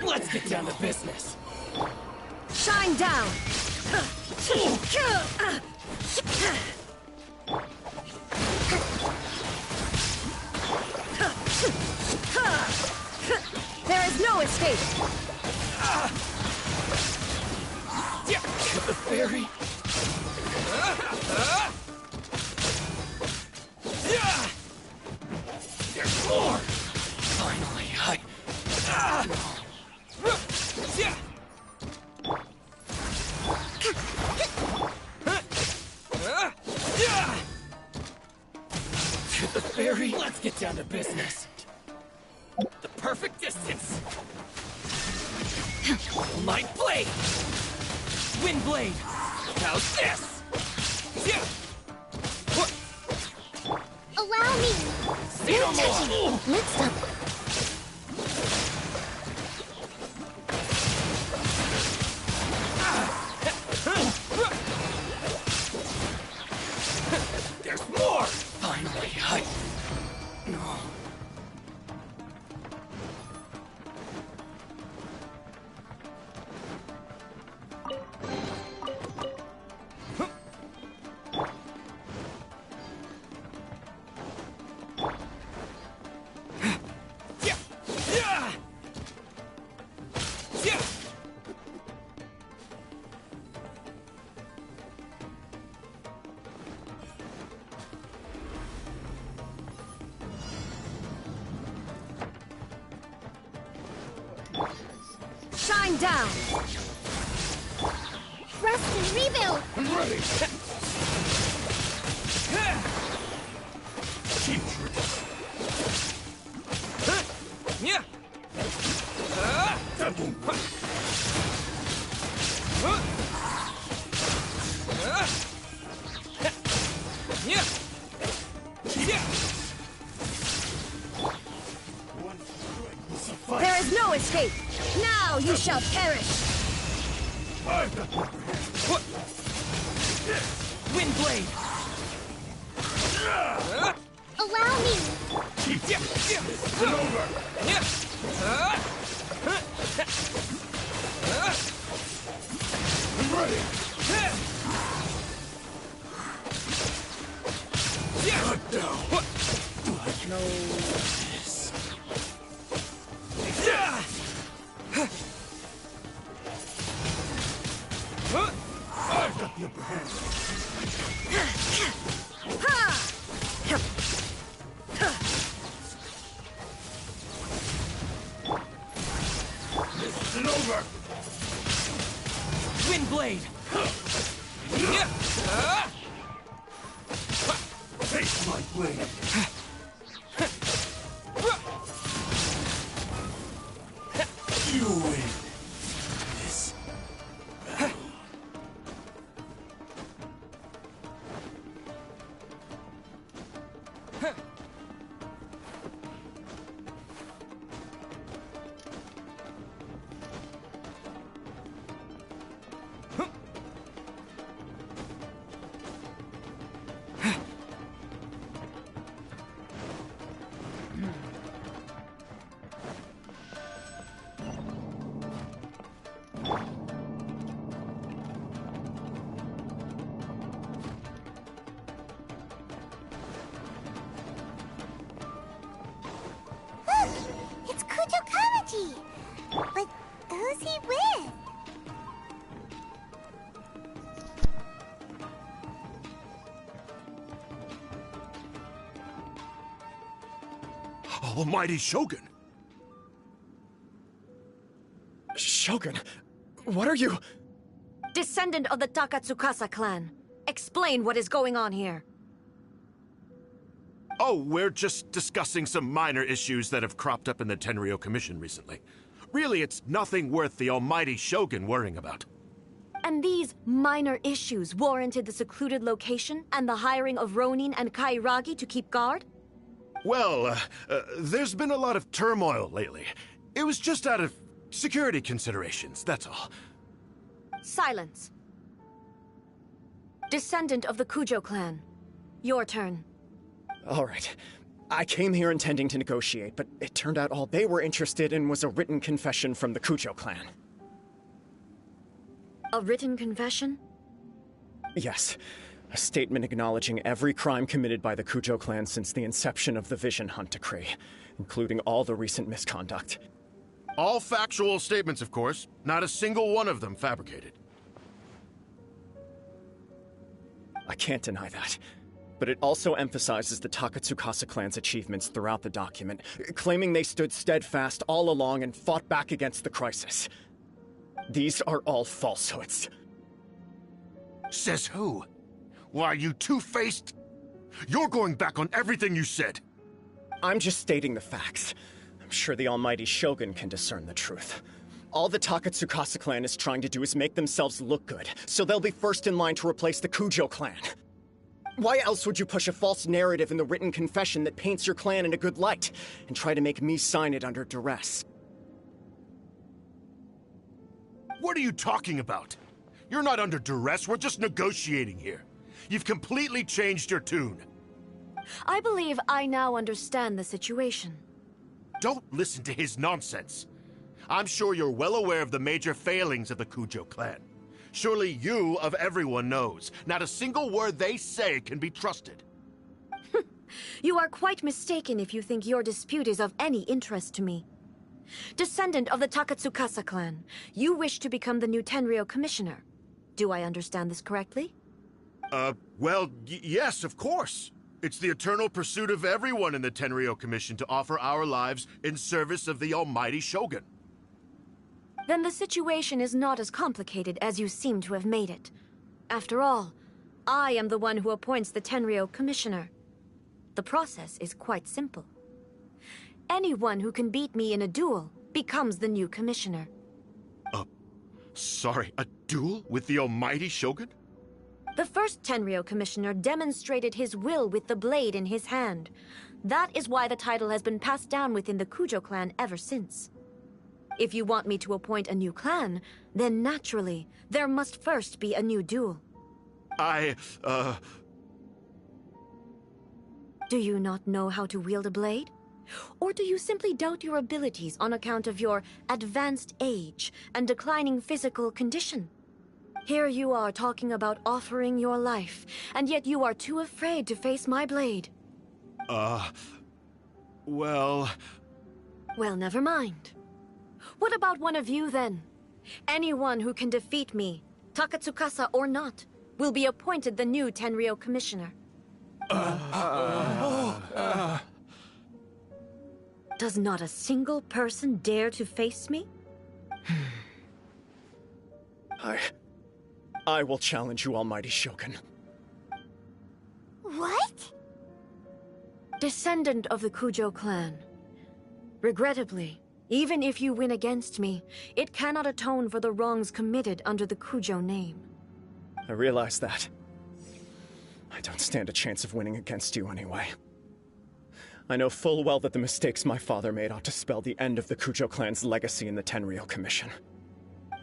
Speaker 7: Let's get down to business.
Speaker 8: Shine down! There is no escape!
Speaker 7: The fairy! There's more! Finally, the fairy! Let's get down to business. The perfect distance! My blade! Wind blade! How's this?
Speaker 4: Allow me!
Speaker 7: See no more!
Speaker 4: Mixed up.
Speaker 7: There's more! Finally, No.
Speaker 8: Shine down!
Speaker 4: Rest and rebuild!
Speaker 7: I'm ready!
Speaker 8: There is no escape! Now you shall perish!
Speaker 7: Wind blade!
Speaker 4: Allow me!
Speaker 7: It's over! I'm ready! Cut down! I know this. I've got the upper hand. This isn't over. Wind blade. Face my blade. You win. This battle.
Speaker 4: It's Kuju Kamaji! But who's he with?
Speaker 15: Almighty Shogun!
Speaker 2: Shogun, what are you...
Speaker 8: Descendant of the Takatsukasa clan. Explain what is going on here.
Speaker 15: Oh, we're just discussing some minor issues that have cropped up in the Tenryo Commission recently. Really, it's nothing worth the almighty Shogun worrying about.
Speaker 8: And these minor issues warranted the secluded location and the hiring of Ronin and Kairagi to keep guard?
Speaker 15: Well, there's been a lot of turmoil lately. It was just out of security considerations, that's all.
Speaker 8: Silence. Descendant of the Kujo clan. Your turn.
Speaker 2: All right. I came here intending to negotiate, but it turned out all they were interested in was a written confession from the Kujo clan.
Speaker 8: A written confession?
Speaker 2: Yes. A statement acknowledging every crime committed by the Kujo clan since the inception of the Vision Hunt Decree, including all the recent misconduct.
Speaker 15: All factual statements, of course. Not a single one of them fabricated.
Speaker 2: I can't deny that. But it also emphasizes the Takatsukasa clan's achievements throughout the document, claiming they stood steadfast all along and fought back against the crisis. These are all falsehoods.
Speaker 15: Says who? Why, you two-faced? You're going back on everything you said.
Speaker 2: I'm just stating the facts. I'm sure the almighty Shogun can discern the truth. All the Takatsukasa clan is trying to do is make themselves look good, so they'll be first in line to replace the Kujo clan. Why else would you push a false narrative in the written confession that paints your clan in a good light, and try to make me sign it under duress?
Speaker 15: What are you talking about? You're not under duress, we're just negotiating here. You've completely changed your tune.
Speaker 8: I believe I now understand the situation.
Speaker 15: Don't listen to his nonsense. I'm sure you're well aware of the major failings of the Kujo clan. Surely you, of everyone, knows. Not a single word they say can be trusted.
Speaker 8: You are quite mistaken if you think your dispute is of any interest to me. Descendant of the Takatsukasa clan, you wish to become the new Tenryou commissioner. Do I understand this correctly?
Speaker 15: Well, yes, of course. It's the eternal pursuit of everyone in the Tenryou Commission to offer our lives in service of the almighty Shogun.
Speaker 8: Then the situation is not as complicated as you seem to have made it. After all, I am the one who appoints the Tenryou commissioner. The process is quite simple. Anyone who can beat me in a duel becomes the new commissioner.
Speaker 15: Sorry, a duel with the almighty Shogun?
Speaker 8: The first Tenryou commissioner demonstrated his will with the blade in his hand. That is why the title has been passed down within the Kujo clan ever since. If you want me to appoint a new clan, then naturally, there must first be a new duel. Do you not know how to wield a blade? Or do you simply doubt your abilities on account of your advanced age and declining physical condition? Here you are talking about offering your life, and yet you are too afraid to face my blade.
Speaker 15: Well,
Speaker 8: never mind. What about one of you, then? Anyone who can defeat me, Takatsukasa or not, will be appointed the new Tenryou commissioner. Does not a single person dare to face me?
Speaker 2: I will challenge you, almighty Shogun.
Speaker 4: What?
Speaker 8: Descendant of the Kujo clan. Regrettably, even if you win against me, it cannot atone for the wrongs committed under the Kujo name.
Speaker 2: I realize that. I don't stand a chance of winning against you anyway. I know full well that the mistakes my father made ought to spell the end of the Kujo clan's legacy in the Tenryou Commission.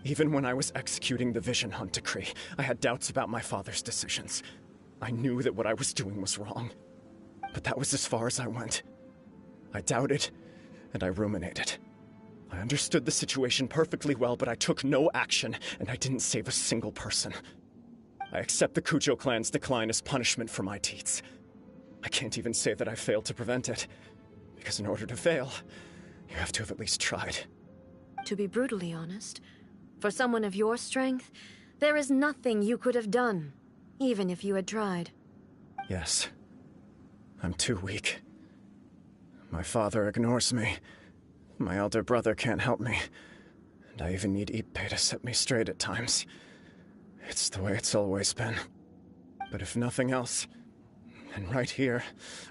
Speaker 2: Even when I was executing the Vision Hunt Decree, I had doubts about my father's decisions. I knew that what I was doing was wrong. But that was as far as I went. I doubted, and I ruminated. I understood the situation perfectly well, but I took no action, and I didn't save a single person. I accept the Kujo clan's decline as punishment for my deeds. I can't even say that I failed to prevent it, because in order to fail, you have to have at least tried.
Speaker 8: To be brutally honest, for someone of your strength, there is nothing you could have done, even if you had tried.
Speaker 2: Yes. I'm too weak. My father ignores me. My elder brother can't help me. And I even need Ippei to set me straight at times. It's the way it's always been. But if nothing else, and right here,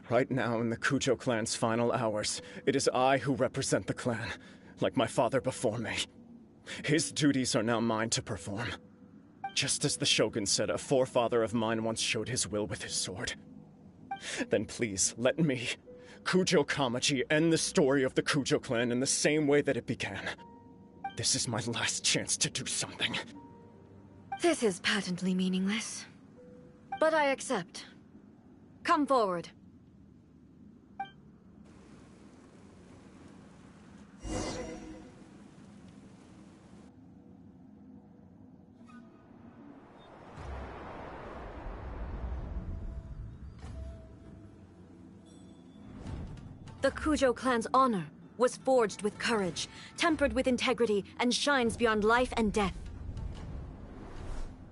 Speaker 2: right now in the Kujo clan's final hours, it is I who represent the clan, like my father before me. His duties are now mine to perform. Just as the Shogun said a forefather of mine once showed his will with his sword. Then please, let me, Kujo Kamaji, end the story of the Kujo clan in the same way that it began. This is my last chance to do something.
Speaker 8: This is patently meaningless. But I accept. Come forward. The Kujo clan's honor was forged with courage, tempered with integrity, and shines beyond life and death.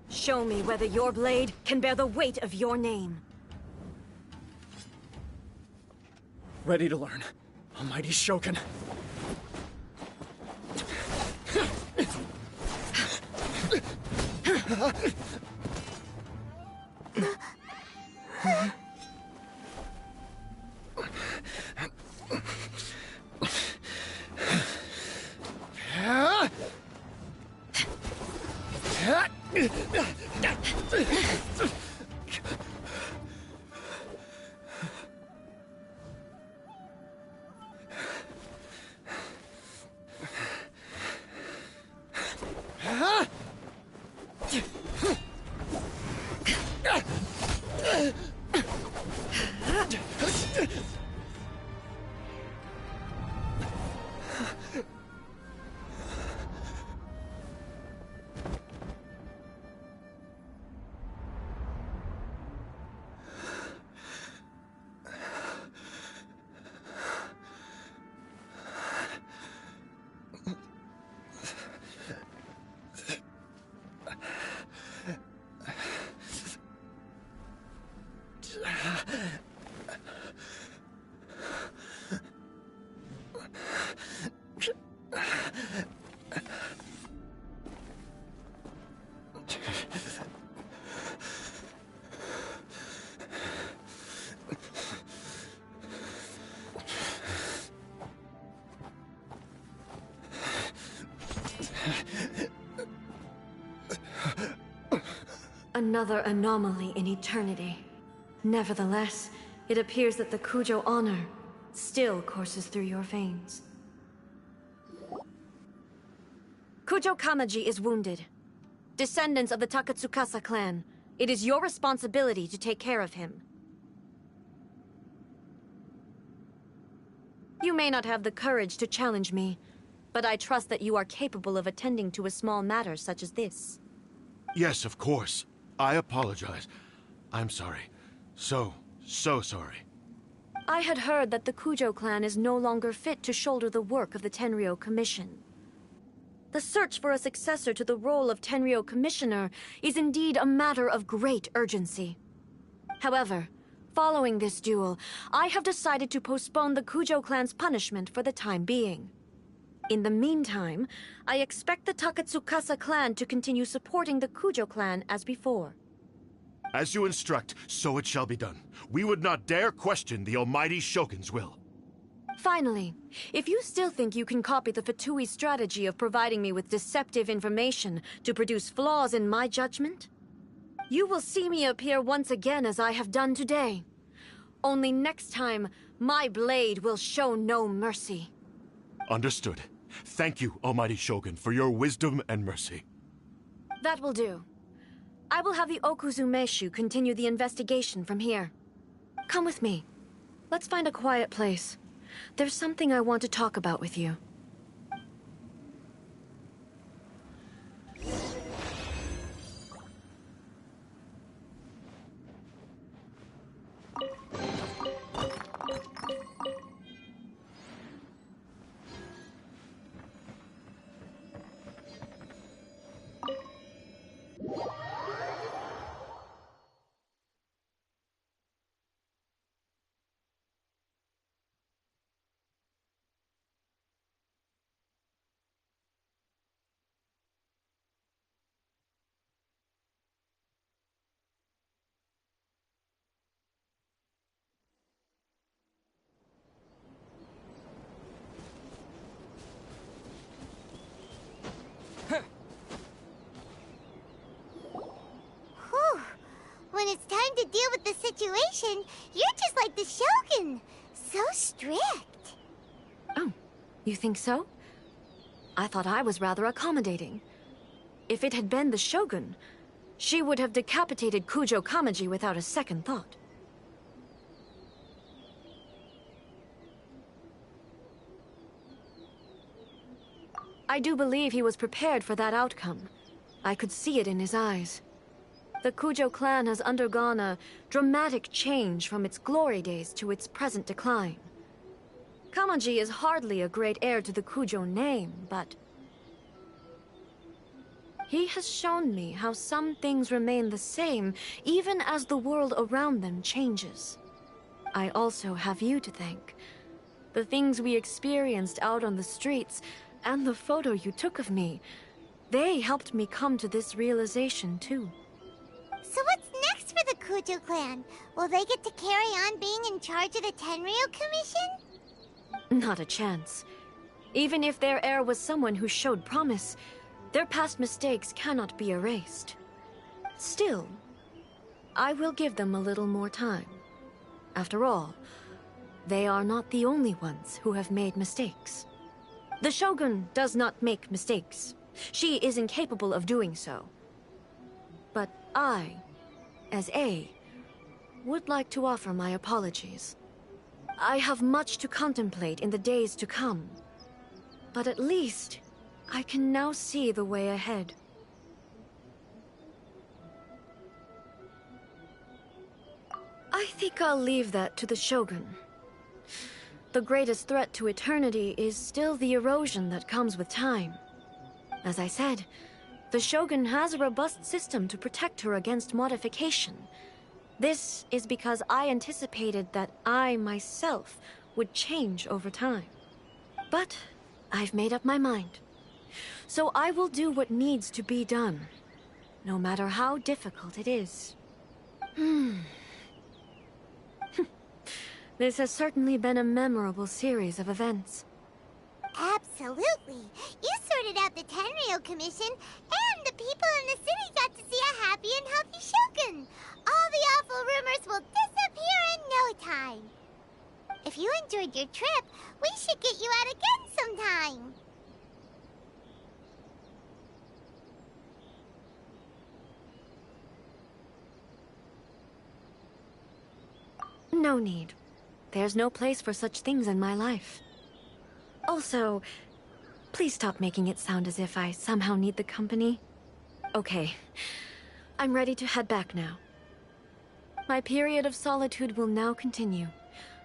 Speaker 8: Show me whether your blade can bear the weight of your name.
Speaker 2: Ready to learn, Almighty Shogun.
Speaker 8: Another anomaly in eternity. Nevertheless, it appears that the Kujo honor still courses through your veins. Kujo Kamaji is wounded. Descendants of the Takatsukasa clan, it is your responsibility to take care of him. You may not have the courage to challenge me, but I trust that you are capable of attending to a small matter such as this.
Speaker 15: Yes, of course. I apologize. I'm sorry. So sorry.
Speaker 8: I had heard that the Kujo clan is no longer fit to shoulder the work of the Tenryou Commission. The search for a successor to the role of Tenryou Commissioner is indeed a matter of great urgency. However, following this duel, I have decided to postpone the Kujo clan's punishment for the time being. In the meantime, I expect the Takatsukasa clan to continue supporting the Kujo clan as before.
Speaker 15: As you instruct, so it shall be done. We would not dare question the Almighty Shogun's will.
Speaker 8: Finally, if you still think you can copy the Fatui strategy of providing me with deceptive information to produce flaws in my judgment, you will see me appear once again as I have done today. Only next time, my blade will show no mercy.
Speaker 15: Understood. Thank you, Almighty Shogun, for your wisdom and mercy.
Speaker 8: That will do. I will have the Okuzumeshu continue the investigation from here. Come with me. Let's find a quiet place. There's something I want to talk about with you.
Speaker 4: situation, you're just like the Shogun. So strict.
Speaker 8: Oh, you think so? I thought I was rather accommodating. If it had been the Shogun, she would have decapitated Kujo Kamaji without a second thought. I do believe he was prepared for that outcome. I could see it in his eyes. The Kujo clan has undergone a dramatic change from its glory days to its present decline. Kamaji is hardly a great heir to the Kujo name, but he has shown me how some things remain the same even as the world around them changes. I also have you to thank. The things we experienced out on the streets and the photo you took of me, they helped me come to this realization too.
Speaker 4: So what's next for the Kujo clan? Will they get to carry on being in charge of the Tenryu Commission?
Speaker 8: Not a chance. Even if their heir was someone who showed promise, their past mistakes cannot be erased. Still, I will give them a little more time. After all, they are not the only ones who have made mistakes. The Shogun does not make mistakes. She is incapable of doing so. But I, as A, would like to offer my apologies. I have much to contemplate in the days to come, but at least I can now see the way ahead. I think I'll leave that to the Shogun. The greatest threat to eternity is still the erosion that comes with time. As I said, the Shogun has a robust system to protect her against modification. This is because I anticipated that I myself would change over time. But I've made up my mind. So I will do what needs to be done, no matter how difficult it is. This has certainly been a memorable series of events.
Speaker 4: Absolutely. You sorted out the Tenryu Commission, and the people in the city got to see a happy and healthy Shogun. All the awful rumors will disappear in no time. If you enjoyed your trip, we should get you out again sometime.
Speaker 8: No need. There's no place for such things in my life. Also, please stop making it sound as if I somehow need the company. Okay, I'm ready to head back now. My period of solitude will now continue,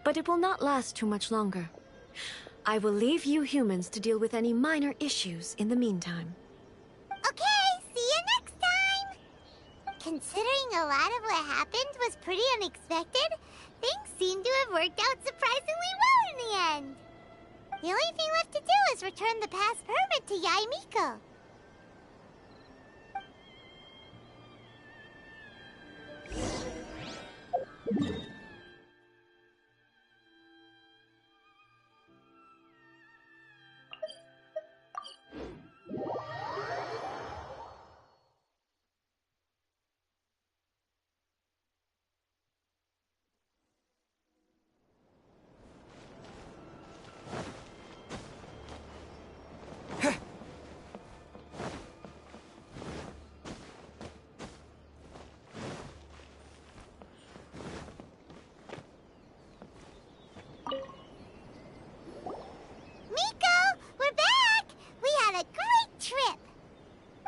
Speaker 8: but it will not last too much longer. I will leave you humans to deal with any minor issues in the meantime.
Speaker 4: Okay, see you next time! Considering a lot of what happened was pretty unexpected, things seem to have worked out surprisingly well in the end. The only thing left to do is return the pass permit to Yaimiko.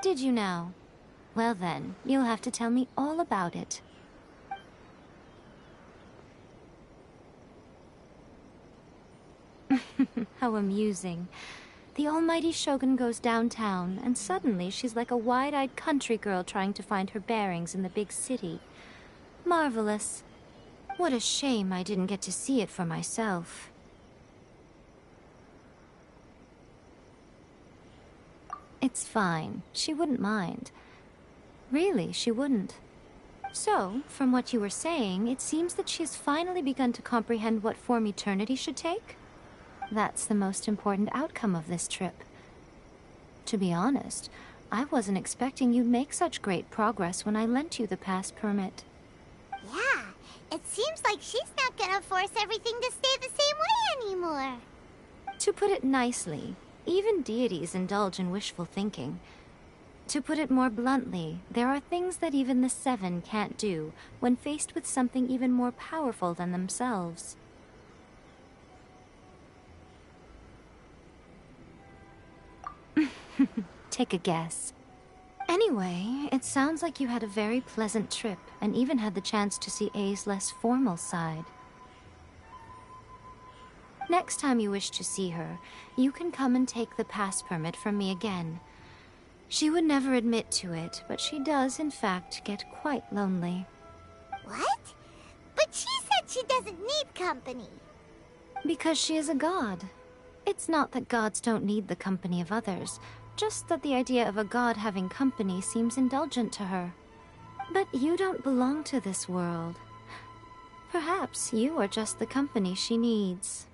Speaker 5: Did you now? Well then, you'll have to tell me all about it. How amusing. The almighty Shogun goes downtown, and suddenly she's like a wide-eyed country girl trying to find her bearings in the big city. Marvelous. What a shame I didn't get to see it for myself. It's fine. She wouldn't mind. Really, she wouldn't. So, from what you were saying, it seems that she has finally begun to comprehend what form eternity should take? That's the most important outcome of this trip. To be honest, I wasn't expecting you'd make such great progress when I lent you the pass permit.
Speaker 4: Yeah, It seems like she's not gonna force everything to stay the same way anymore.
Speaker 5: To put it nicely, even deities indulge in wishful thinking. To put it more bluntly, there are things that even the Seven can't do when faced with something even more powerful than themselves. Take a guess. Anyway, it sounds like you had a very pleasant trip and even had the chance to see A's less formal side. Next time you wish to see her, you can come and take the pass permit from me again. She would never admit to it, but she does, in fact, get quite lonely.
Speaker 4: What? But she said she doesn't need company.
Speaker 5: Because she is a god. It's not that gods don't need the company of others, just that the idea of a god having company seems indulgent to her. But you don't belong to this world. Perhaps you are just the company she needs.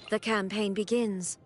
Speaker 8: The campaign begins.